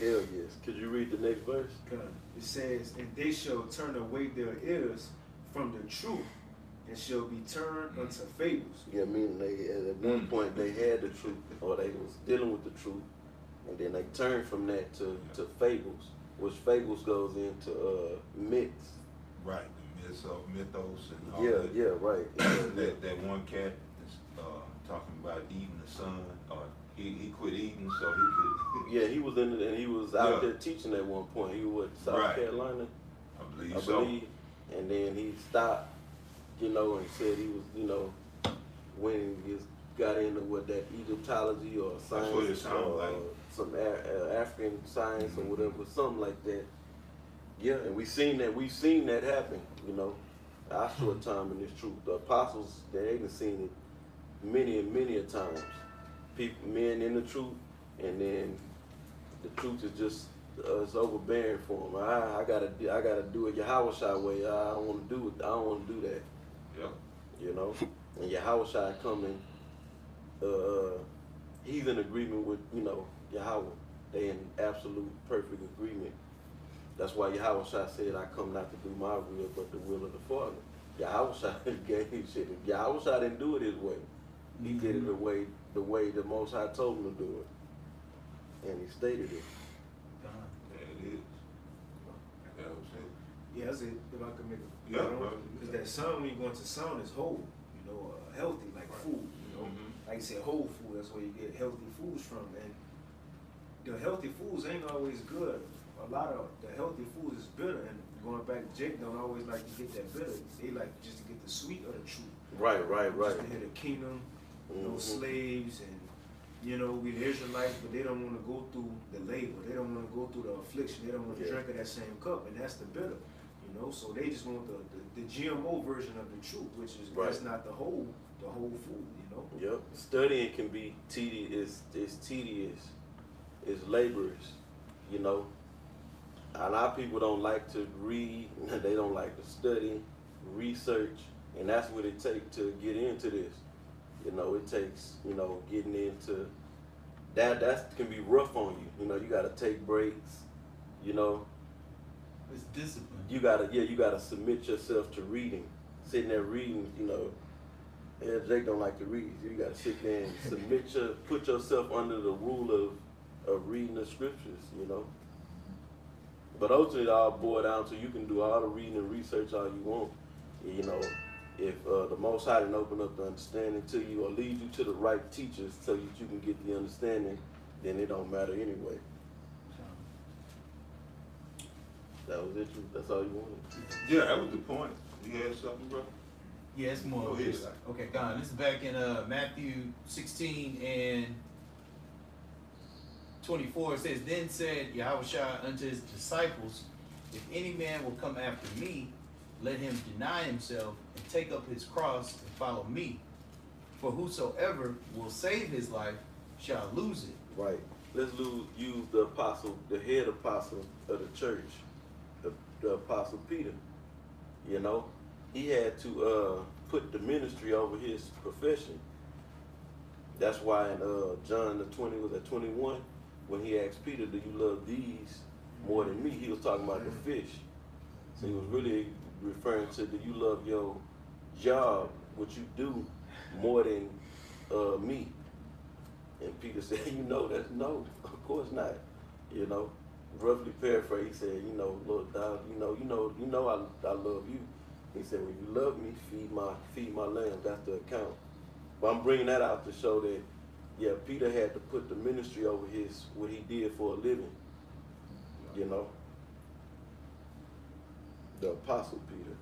Hell yes. Could you read the next verse? It says, and they shall turn away their ears from the truth, and shall be turned unto fables. Yeah, meaning they at one point they had the truth, or they was dealing with the truth, and then they turned from that to fables, which fables goes into myths. Right, the mythos and all Yeah, that. yeah, right. that one cat is talking about eating the sun, or he quit eating so he could. Yeah, he was and he was out there teaching at one point. He was South Carolina, I believe. And then he stopped, and said he was, when he got into that Egyptology or science, that's what it sounded like. Some African science or whatever, something like that. Yeah, and we've seen that happen, our short time in this truth. The apostles, they ain't seen it many and many a times. Men in the truth, and then the truth is just it's overbearing for them. I gotta do it Yahawashi way. I don't want to do it. I don't want to do that. Yeah. And Yahawashi coming, he's in agreement with Yahweh. They in absolute perfect agreement. That's why Yahawashi said, "I come not to do my will, but the will of the Father." Yahawashi gave shit. Yahawashi didn't do it his way. He did it the way the Most High told him to do it, and he stated it. Yeah, it is. Yeah, that's it. If I could make a because that sound, when you go into sound, is whole, healthy, like food, like you said, whole food. That's where you get healthy foods from, and the healthy foods ain't always good. A lot of the healthy foods is bitter, and going back, Jake don't always like to get that bitter. They like just to get the sweet of the truth. Right. Just to hear the kingdom, slaves, and we the Israelites, but they don't want to go through the labor. They don't want to go through the affliction. They don't want to drink of that same cup, and that's the bitter. So they just want the GMO version of the truth, which is that's not the whole food. Yep. Studying can be tedious. It's tedious. It's laborious. A lot of people don't like to read. They don't like to study, research, and that's what it takes to get into this. It takes getting into that. That can be rough on you. You got to take breaks. It's discipline. You gotta submit yourself to reading. Sitting there reading, Jake don't like to read. So you gotta sit there and put yourself under the rule of reading the scriptures, But ultimately it all boils down to you can do all the reading and research all you want. If the Most High didn't open up the understanding to you or lead you to the right teachers so that you can get the understanding, then it don't matter anyway. That was it. That's all you wanted. Yeah, that was the point. You had something, bro? Yeah, it's more of this. Okay, Con. This is back in Matthew 16 and 24. It says, "Then said Yahawashi unto his disciples, If any man will come after me, let him deny himself and take up his cross and follow me. For whosoever will save his life shall lose it." Right. Let's use the apostle, the head apostle of the church, the apostle Peter. He had to put the ministry over his profession. That's why in John the 21, when he asked Peter, "Do you love these more than me?" He was talking about the fish. So he was really referring to, do you love your job, what you do, more than me? And Peter said, that's no, of course not. roughly paraphrase, he said, you know, look, dog, I love you. He said, when you love me, feed my lamb. That's the account. But I'm bringing that out to show that, yeah, Peter had to put the ministry over what he did for a living. You know, the Apostle Peter.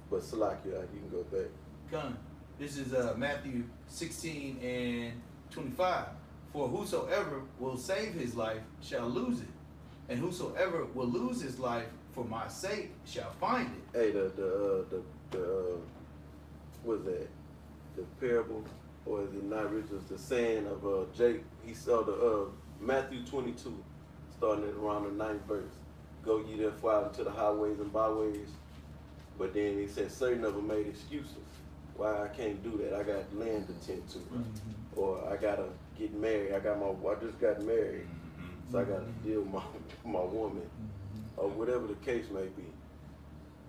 But Salakia, you can go back. Come. This is Matthew 16 and 25. For whosoever will save his life shall lose it, and whosoever will lose his life for my sake shall find it. Hey, what is that? The parable, or is it not Richards? The saying of Jake. He saw the Matthew 22, starting at around the 9th verse. Go ye therefore out into the highways and byways. But then he said, certain of them made excuses. Why I can't do that? I got land to tend to, or I gotta get married. I just got married, so I gotta deal with my woman, or whatever the case may be.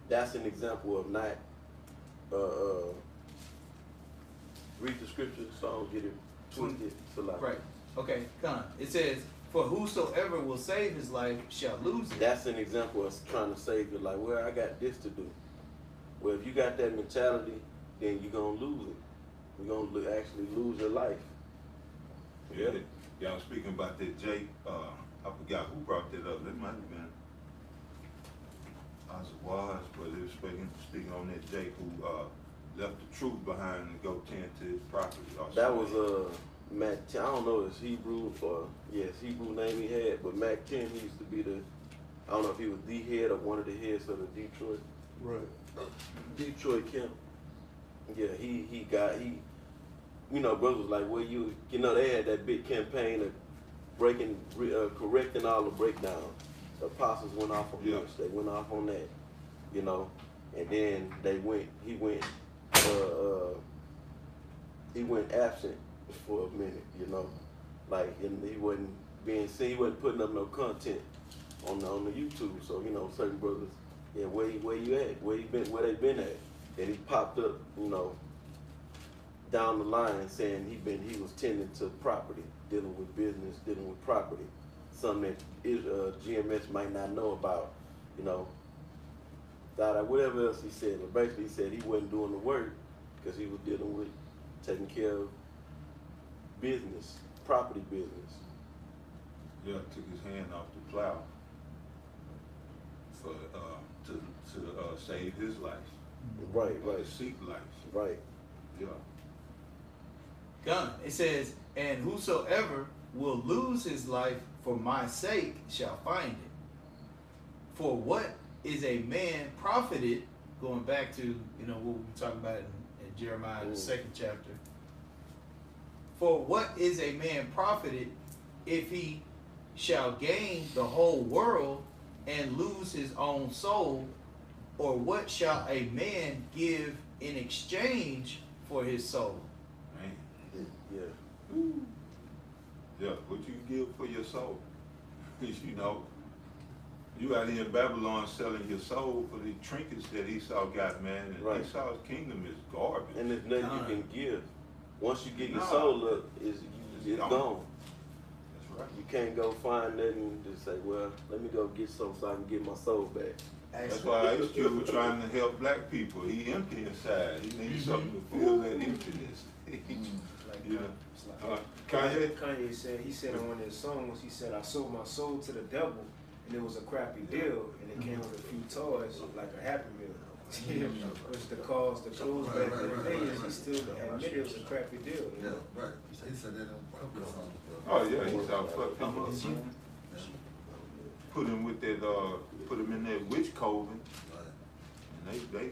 That's an example of not read the scripture so I don't get it twisted. Right. Okay. Come. It says, for whosoever will save his life shall lose it. That's an example of trying to save your life. Well, I got this to do. Well, if you got that mentality, then you're going to lose it. You're going to actually lose your life. Yeah, y'all speaking about that Jake, I forgot who brought that up. That might have been Yahawashi, but it was speaking on that Jake who left the truth behind to go tend to his property. That was Mac 10. I don't know his Hebrew Hebrew name he had, but Mac 10, he used to be I don't know if he was the head or one of the heads of the Detroit. Right. Detroit camp. Yeah, he brothers was like, well, they had that big campaign of correcting all the breakdowns. The apostles went off on this, they went off on that, and then he went absent for a minute, and he wasn't being seen, he wasn't putting up no content on the YouTube. So, certain brothers, where you at? Where they been at? And he popped up, down the line saying he was tending to property, dealing with business, dealing with property, something that GMS might not know about, whatever else he said. But basically he said he wasn't doing the work because he was dealing with taking care of business, property business. Yeah, took his hand off the plow for to save his life. Right. To seek life. Right. Yeah. Gun. It says, and whosoever will lose his life for my sake shall find it. For what is a man profited, going back to, what we were talking about in Jeremiah, the 2nd chapter. For what is a man profited if he shall gain the whole world and lose his own soul? Or what shall a man give in exchange for his soul? Man. Yeah. Yeah, what you give for your soul. You out here in Babylon selling your soul for the trinkets that Esau got, man. And right. Esau's kingdom is garbage. And there's nothing you can give. Once you get your soul up, it's gone. That's right. You can't go find nothing and just say, well, let me go get some so I can get my soul back. That's why Ice Cube was trying to help black people. He empty inside. He needs something to fill that emptiness. Kanye said, he said on one of his songs, he said, I sold my soul to the devil, and it was a crappy deal, and it came with a few toys, like a Happy Meal. Which the clothes back in the day, he still admitted it was a crappy deal. Yeah, right. He said that on purpose. Oh yeah, he saw fuck him up. Put him with that, put him in that witch coven, and they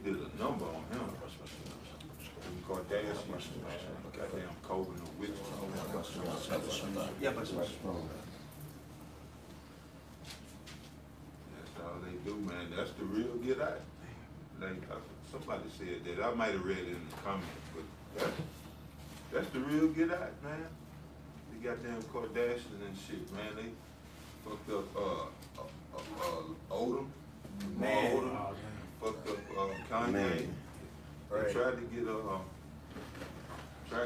did a number on him. Kardashian, goddamn coven of witch coven. Yeah, but That's all they do, man. That's the real get out. Like somebody said that. I might have read it in the comments, but that's the real get out, man. The goddamn Kardashian and shit, man. They fucked up Odom, Man. Odom, fucked up Kanye. Man. They tried to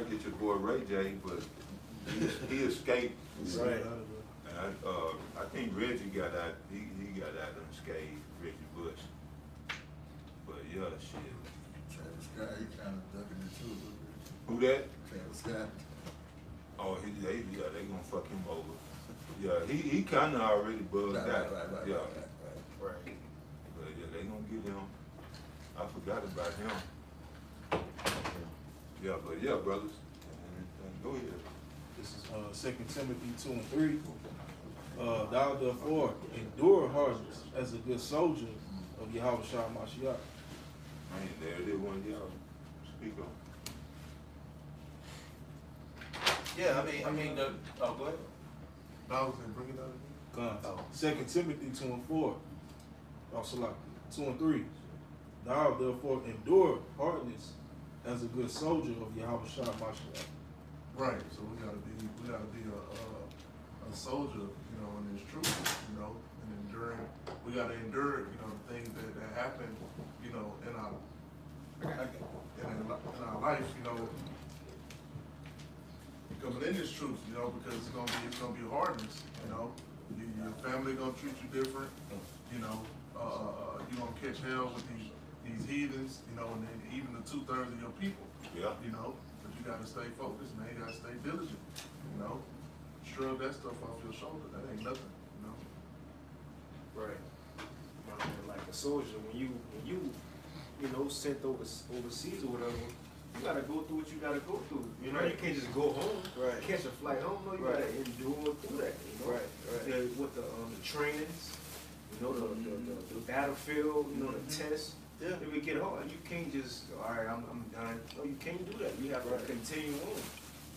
get your boy Ray J, but he escaped. Right. And I think Reggie got out. He got out unscathed, Reggie Bush. But yeah, shit. Travis Scott, he kind of ducking it too. Who that? Travis Scott. Oh, they gonna fuck him over. Yeah, he kind of already bugged out. Right. Yeah. But yeah, they gonna get him. I forgot about him. Yeah, but yeah, brothers. Go ahead. This is 2 Timothy 2 and 3. Thou therefore endure hardness as a good soldier of Yahawashi Mashiach. Man, there it is, one y'all speak on. Yeah, I mean, go ahead. I was going to bring it out again. 2 Timothy 2 and 4. Also like 2 and 3. Thou therefore endure hardness as a good soldier of Yahawashi Mashiach. Right, so we gotta be a soldier, you know, in this truth, you know, and enduring. We gotta endure, you know, the things that happen, you know, in our life, you know, coming in this truth, you know, because it's gonna be hardness, you know. Your family gonna treat you different, you know. You gonna catch hell with these heathens, you know, and then even the 2/3 of your people, Yeah. you know. You gotta stay focused, man. You gotta stay diligent, you know. Shrug that stuff off your shoulder. That ain't nothing, you know. Right. Like a soldier, when you sent overseas or whatever, you gotta go through what you gotta go through. You know, you can't just go home, catch a flight home. No, you gotta endure through that. You know, with the trainings, you know, the battlefield, you know, the tests. Yeah. If it get hard, you can't just, all right, I'm done. No, you can't do that. You have to continue on.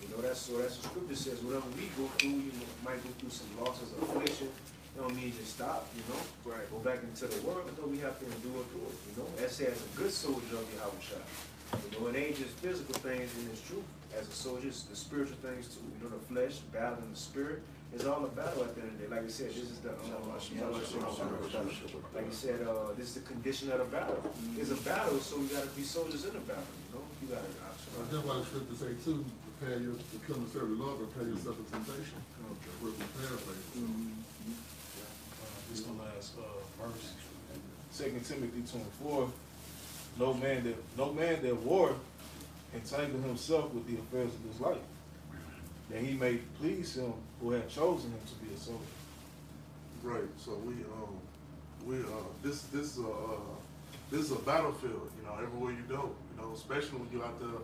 You know, that's what scripture says. Whatever we go through, you might go through some losses or affliction. It don't mean just stop, you know. Right. Go back into the world, but we have to endure through it, you know. That says a good soldier of Yahawashi. You know, it ain't just physical things in this truth. As a soldier, it's the spiritual things too. You know, the flesh, battle in the spirit. It's all a battle at the end of the day. Like I said, this is the like you said, this is the condition of the battle. It's a battle, so we gotta be soldiers in the battle, you know? You gotta That's why the scripture say too, prepare you to come and serve the Lord, prepare yourself for temptation. We're prepared for it. This is the last verse. 2 Timothy 2 and 4. No man that war entangle himself with the affairs of this life, that he may please him who had chosen him to be a soldier. Right. So this is a battlefield. You know, everywhere you go. You know, especially when you're out there,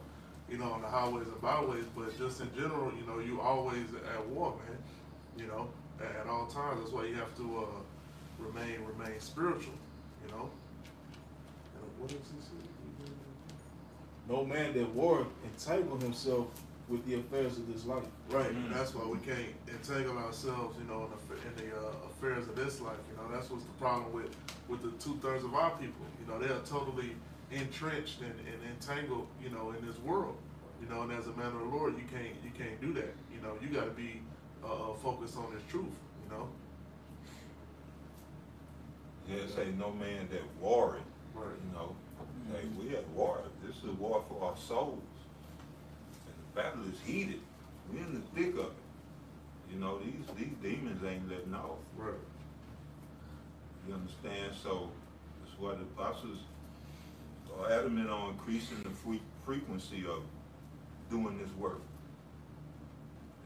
you know, on the highways and byways. But just in general, you know, you always at war, man. You know, at all times. That's why you have to remain spiritual. You know. And what does he say? No man that war entangle himself with the affairs of this life. Right, and that's why we can't entangle ourselves, you know, in the affairs of this life. You know, that's what's the problem with the 2/3 of our people. You know, they are totally entrenched and entangled, you know, in this world. You know, and as a man of the Lord, you can't do that. You know, you got to be focused on this truth. You know. Yeah, say no man that warring. Right. You know, hey, we at war. This is a war for our souls. The battle is heated. We're in the thick of it. You know, these demons ain't letting off. Right. You understand? So that's why the apostles are adamant on increasing the frequency of doing this work.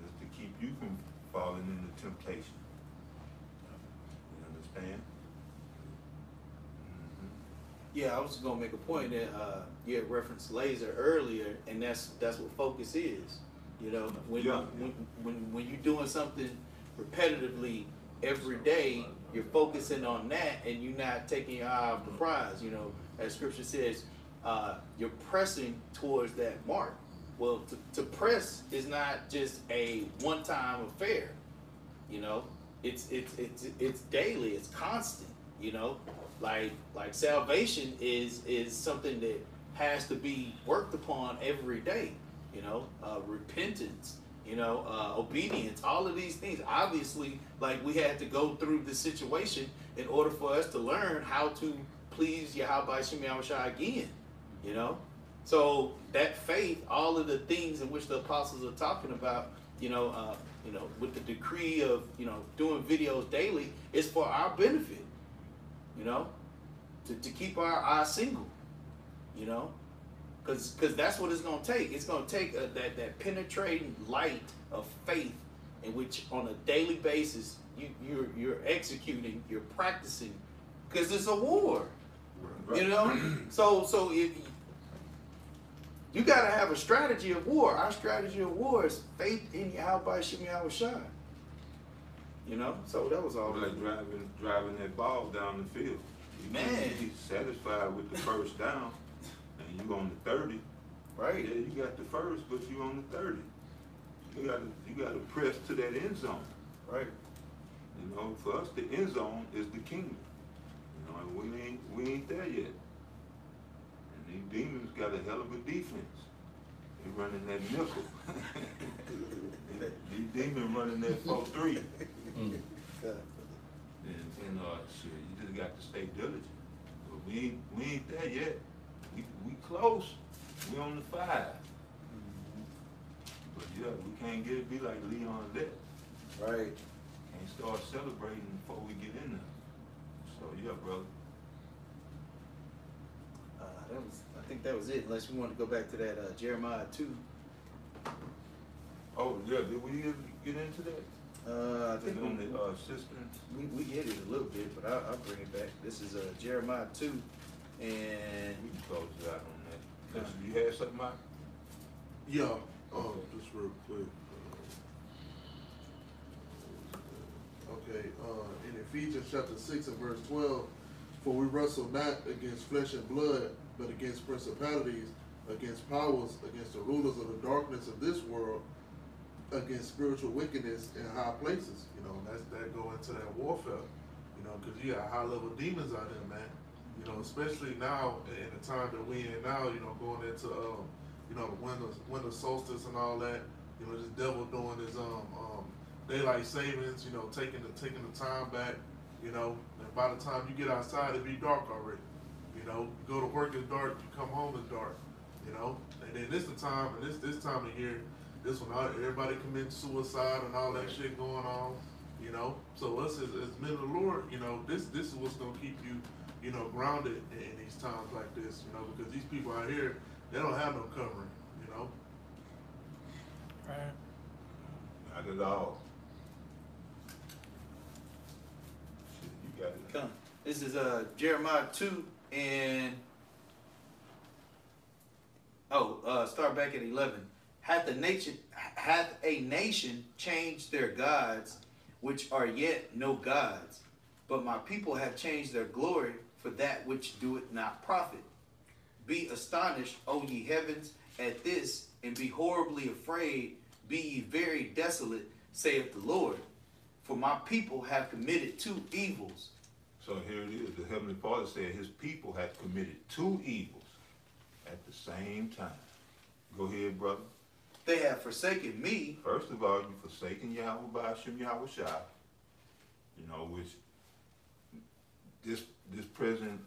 Just to keep you from falling into temptation. You understand? Yeah, I was gonna make a point that you had referenced laser earlier, and that's what focus is. You know, when you're doing something repetitively every day, you're focusing on that, and you're not taking your eye off the prize. You know, as Scripture says, you're pressing towards that mark. Well, to press is not just a one-time affair. You know, it's daily, it's constant. You know. Like salvation is something that has to be worked upon every day, you know, repentance, you know, obedience, all of these things. Obviously, like we had to go through this situation in order for us to learn how to please Yahawashi again, you know. So that faith, all of the things in which the apostles are talking about, with the decree of, doing videos daily, it's for our benefit, to keep our eye single, because that's what it's going to take. It's going to take that penetrating light of faith in which on a daily basis you're executing, you're practicing, because it's a war, So if you got to have a strategy of war. Our strategy of war is faith in Yahawashi, Yahawashi. So that was all. Like driving that ball down the field. He's satisfied with the first down, and you on the 30. Right. Yeah, you got the first, but you on the 30. You got to press to that end zone. Right. For us, the end zone is the kingdom. And we ain't there yet. And these demons got a hell of a defense. They running that nickel. These demons running that 4-3. And shit, you just got to stay diligent. But we ain't there yet. We close. We on the 5. But yeah, we can't get it be like Leon that. Right. Can't start celebrating before we get in there. So yeah, brother. I think that was it. Unless we want to go back to that Jeremiah 2. Oh yeah, did we get into that? I think on the cisterns. We hit it a little bit, but I'll bring it back. This is Jeremiah 2, and We can close it out on that. You had something, Mike? Yeah, just real quick. Okay, in Ephesians chapter 6 and verse 12, for we wrestle not against flesh and blood, but against principalities, against powers, against the rulers of the darkness of this world, against spiritual wickedness in high places. That go into that warfare. Because you got high level demons out there, man. Especially now in the time that we in now. Going into the winter solstice and all that. This devil doing his daylight savings. Taking the time back. And by the time you get outside, it be dark already. You go to work, it's dark. You come home, it's dark. And then this the time, and this time of year, this one, everybody commits suicide and all that shit going on. So us as men of the Lord, this is what's gonna keep you, grounded in these times like this. Because these people out here, they don't have no covering. Right. Not at all. Shit, you got it. Come. This is Jeremiah 2 and start back at 11. Hath a nation changed their gods, which are yet no gods, but my people have changed their glory for that which doeth not profit. Be astonished, O ye heavens, at this, and be horribly afraid, be ye very desolate, saith the Lord. For my people have committed 2 evils. So here it is. The Heavenly Father said his people had committed 2 evils at the same time. Go ahead, brother. They have forsaken me. First of all, you forsaken Yahweh bahasham Yahawashi. Which this present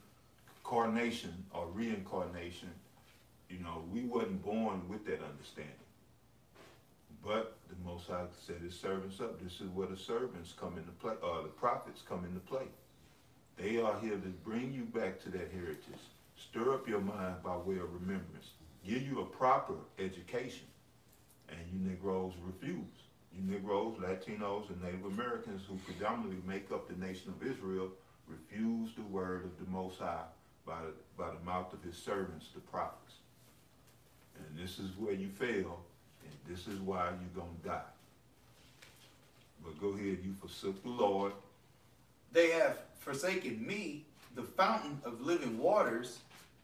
incarnation or reincarnation, we wasn't born with that understanding. But the Most High set his servants up. This is where the servants come into play, the prophets come into play. They are here to bring you back to that heritage, stir up your mind by way of remembrance, give you a proper education. And you Negroes refuse. You Negroes, Latinos, and Native Americans, who predominantly make up the nation of Israel, refuse the word of the Most High by the mouth of his servants, the prophets. And this is where you fail, and this is why you're going to die. But go ahead, you forsook the Lord. They have forsaken me, the fountain of living waters,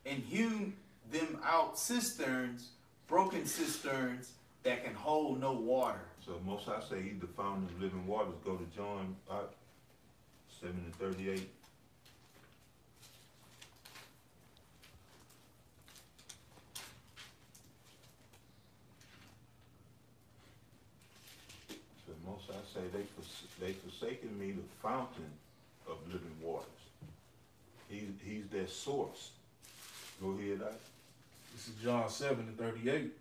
and hewn them out cisterns, broken cisterns, that can hold no water. So Most High say he's the fountain of living waters. Go to John 7:38. So Most High say they forsaken me, the fountain of living waters. He's their source. Go ahead, This is John 7:38.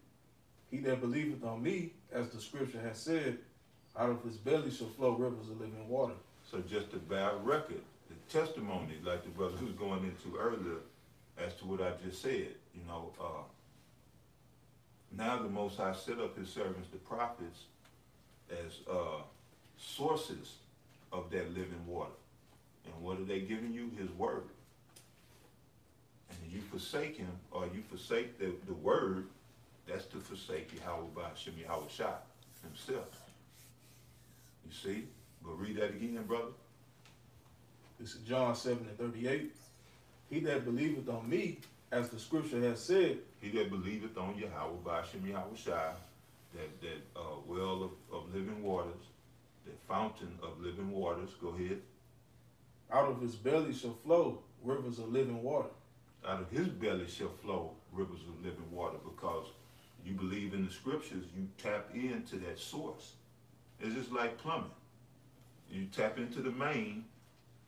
He that believeth on me, as the scripture has said, out of his belly shall flow rivers of living water. So just to bear record, the testimony, like the brother was going into earlier, as to what I just said, you know, now the Most High set up his servants, the prophets, as sources of that living water. And what are they giving you? His word. And if you forsake him, or you forsake the word, that's to forsake bahasham Yahawashi himself. You see? But read that again, brother. This is John 7:38. He that believeth on me, as the scripture has said, He that believeth on bahasham Yahawashi, that well of living waters, that fountain of living waters, go ahead. out of his belly shall flow rivers of living water. Out of his belly shall flow rivers of living water, because you believe in the scriptures, you tap into that source. It's just like plumbing. You tap into the main,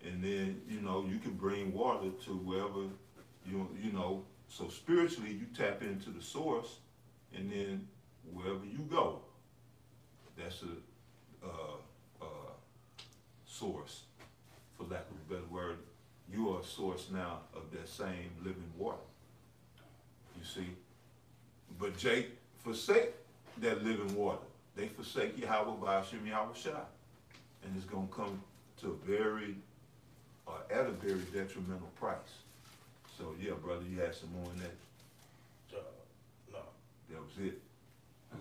and then, you know, you can bring water to wherever, you know, so spiritually you tap into the source, and then wherever you go, that's a source, for lack of a better word. You are a source now of that same living water. You see? But Jake forsake that living water. They forsake bahasham Yahawashi. And it's going to come to at a very detrimental price. So, yeah, brother, you had some more in that? No. That was it.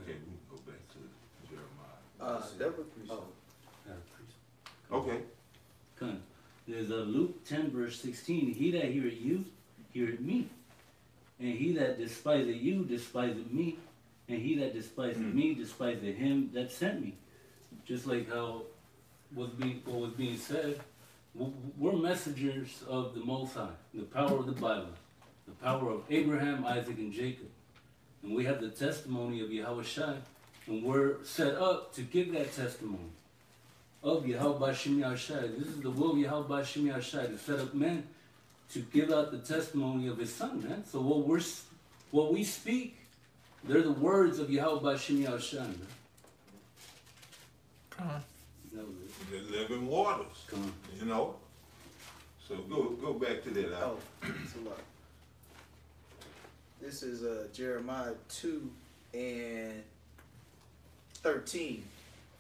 Okay, we can go back to Jeremiah. Deborah preached. Okay. Come. There's Luke 10 verse 16. He that heareth you, heareth me. And he that despiseth you, despiseth me. And he that despiseth me, despiseth him that sent me. Just like how what was being said, we're messengers of the Most High, the power of the Bible, the power of Abraham, Isaac, and Jacob. And we have the testimony of Yahawashi, and we're set up to give that testimony of Yahawashi. This is the will of Yahawashi, to set up men to give out the testimony of his son, man. So what we speak, they're the words of Yahawashi, man. Come on. The living waters. Come on. You know? So go back to that. Oh, it's a lot. This is Jeremiah 2:13.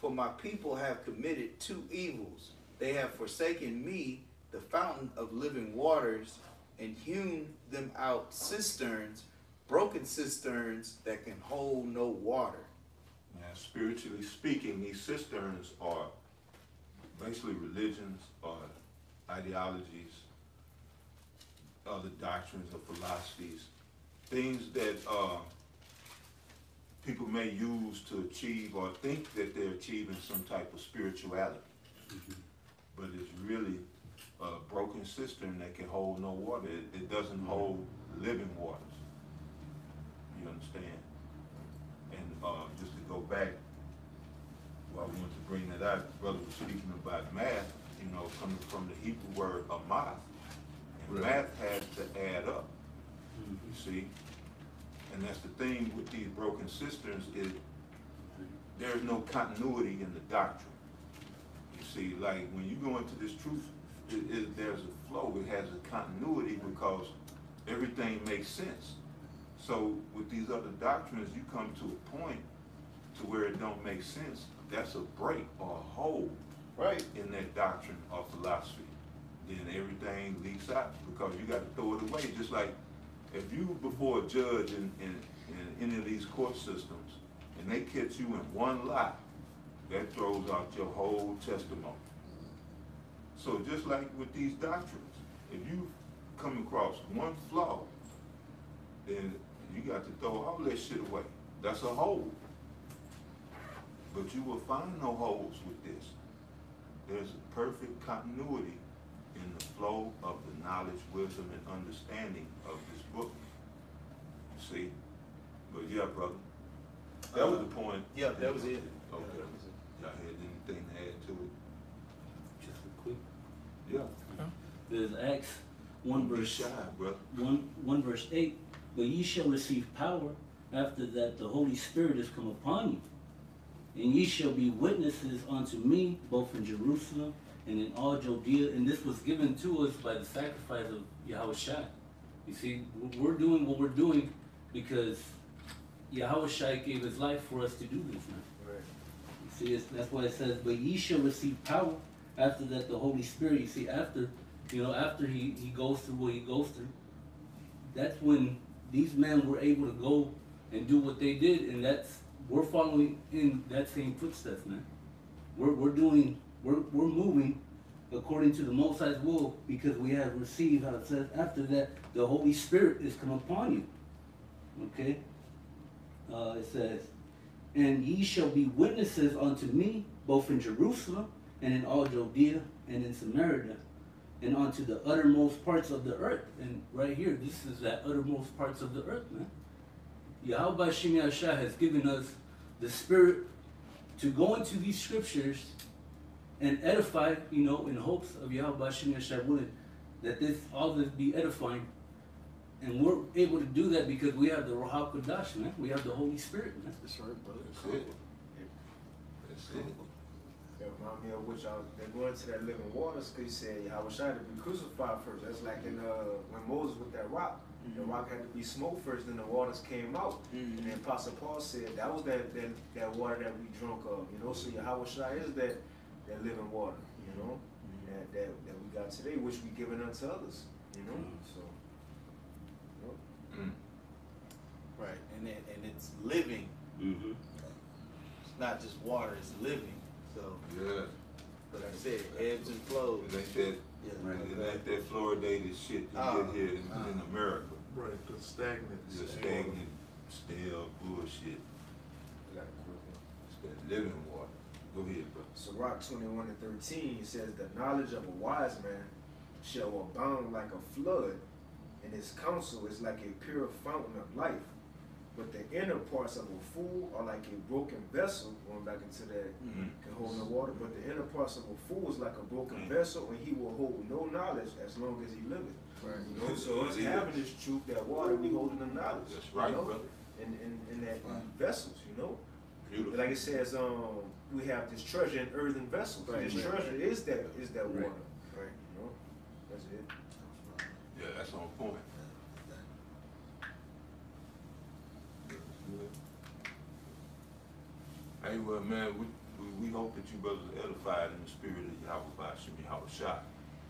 For my people have committed two evils. They have forsaken me, the fountain of living waters, and hewn them out cisterns, broken cisterns that can hold no water. Now, spiritually speaking, these cisterns are basically religions or ideologies, other doctrines or philosophies, things that people may use to achieve or think that they're achieving some type of spirituality. But it's really a broken cistern that can hold no water. It doesn't hold living waters. You understand? And just to go back, well, I wanted to bring that out. The brother was speaking about math, you know, coming from the Hebrew word amath. And math has to add up, you see? And that's the thing with these broken cisterns, is there's no continuity in the doctrine. You see, like when you go into this truth, there's a flow, it has a continuity, because everything makes sense. So with these other doctrines, you come to a point to where it don't make sense. That's a break or a hole in that doctrine or philosophy. Then everything leaks out, because you got to throw it away. Just like if you before a judge in any of these court systems, and they catch you in one lie, that throws out your whole testimony. So just like with these doctrines, if you come across one flaw, then you got to throw all that shit away. That's a hole. But you will find no holes with this. There's a perfect continuity in the flow of the knowledge, wisdom, and understanding of this book. You see? But yeah, brother. That was the point. Yeah, that was it. Okay. Yeah, that was it. Y'all had anything to add to it? Just a quick. Yeah. There's Acts 1 Be verse shy, brother. 1 verse 8. But ye shall receive power after that the Holy Spirit is come upon you. And ye shall be witnesses unto me, both in Jerusalem and in all Judea. And this was given to us by the sacrifice of Yahawashi. You see, we're doing what we're doing because Yahawashi gave his life for us to do this now. Right. You see, that's why it says, but ye shall receive power after that the Holy Spirit. You see, after he goes through what he goes through, that's when these men were able to go and do what they did, and we're following in that same footsteps, man. We're moving according to the Most High's will, because we have received, how it says, after that the Holy Spirit is come upon you. Okay? It says, and ye shall be witnesses unto me, both in Jerusalem and in all Judea and in Samaria, and unto the uttermost parts of the earth. And right here, this is that uttermost parts of the earth, man. Yahawashi has given us the Spirit to go into these scriptures and edify, in hopes of Yahawashi willing that all this be edifying. And we're able to do that because we have the Rawchaa Qadash, man. We have the Holy Spirit, man. That's right, brother. That's it. That's it. That remind me of which they're going to that living waters, because he said Yahawashi had to be crucified first. That's like in when Moses with that rock. The rock had to be smoked first, then the waters came out. And then Apostle Paul said that was that water that we drunk of, So Yahawashi is that living water, that we got today, which we given unto others, So. Right, and it's living. It's not just water; it's living. So Yeah. like I said, ebbs and flows. It ain't that. It ain't that fluoridated shit you get here in America. Right, the stagnant. The stagnant, stale bullshit. It's that living water. Go ahead, bro. So Rock 21:13 says the knowledge of a wise man shall abound like a flood, and his counsel is like a pure fountain of life. But the inner parts of a fool are like a broken vessel, going back into that, can hold no water, but the inner parts of a fool is like a broken vessel, and he will hold no knowledge as long as he liveth. Right. So us having this truth, that water, we holding the knowledge. That's right, brother. In that vessels, Beautiful. Like it says, we have this treasure in earthen vessels. Right, this treasure is that water. Right. That's it. Yeah, that's on point. Hey, well, man, we hope that you brothers are edified in the spirit of Yahawashi.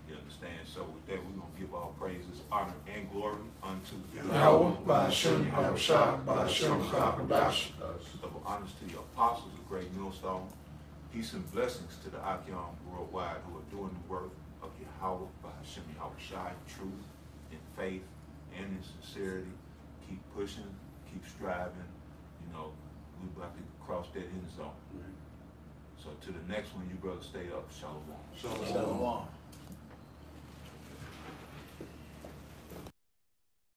You understand? So with that, we're going to give all praises, honor, and glory unto Yahawah, bahasham, Rawchaa, Qadash. Double honors to the apostles of Great Millstone. Peace and blessings to the Akyam worldwide who are doing the work of Yahawah, bahasham, Yahawashi, truth, in faith, and in sincerity. Keep pushing, keep striving. We're about to cross that end zone. So to the next one, you brothers stay up. Shalom. Shalom.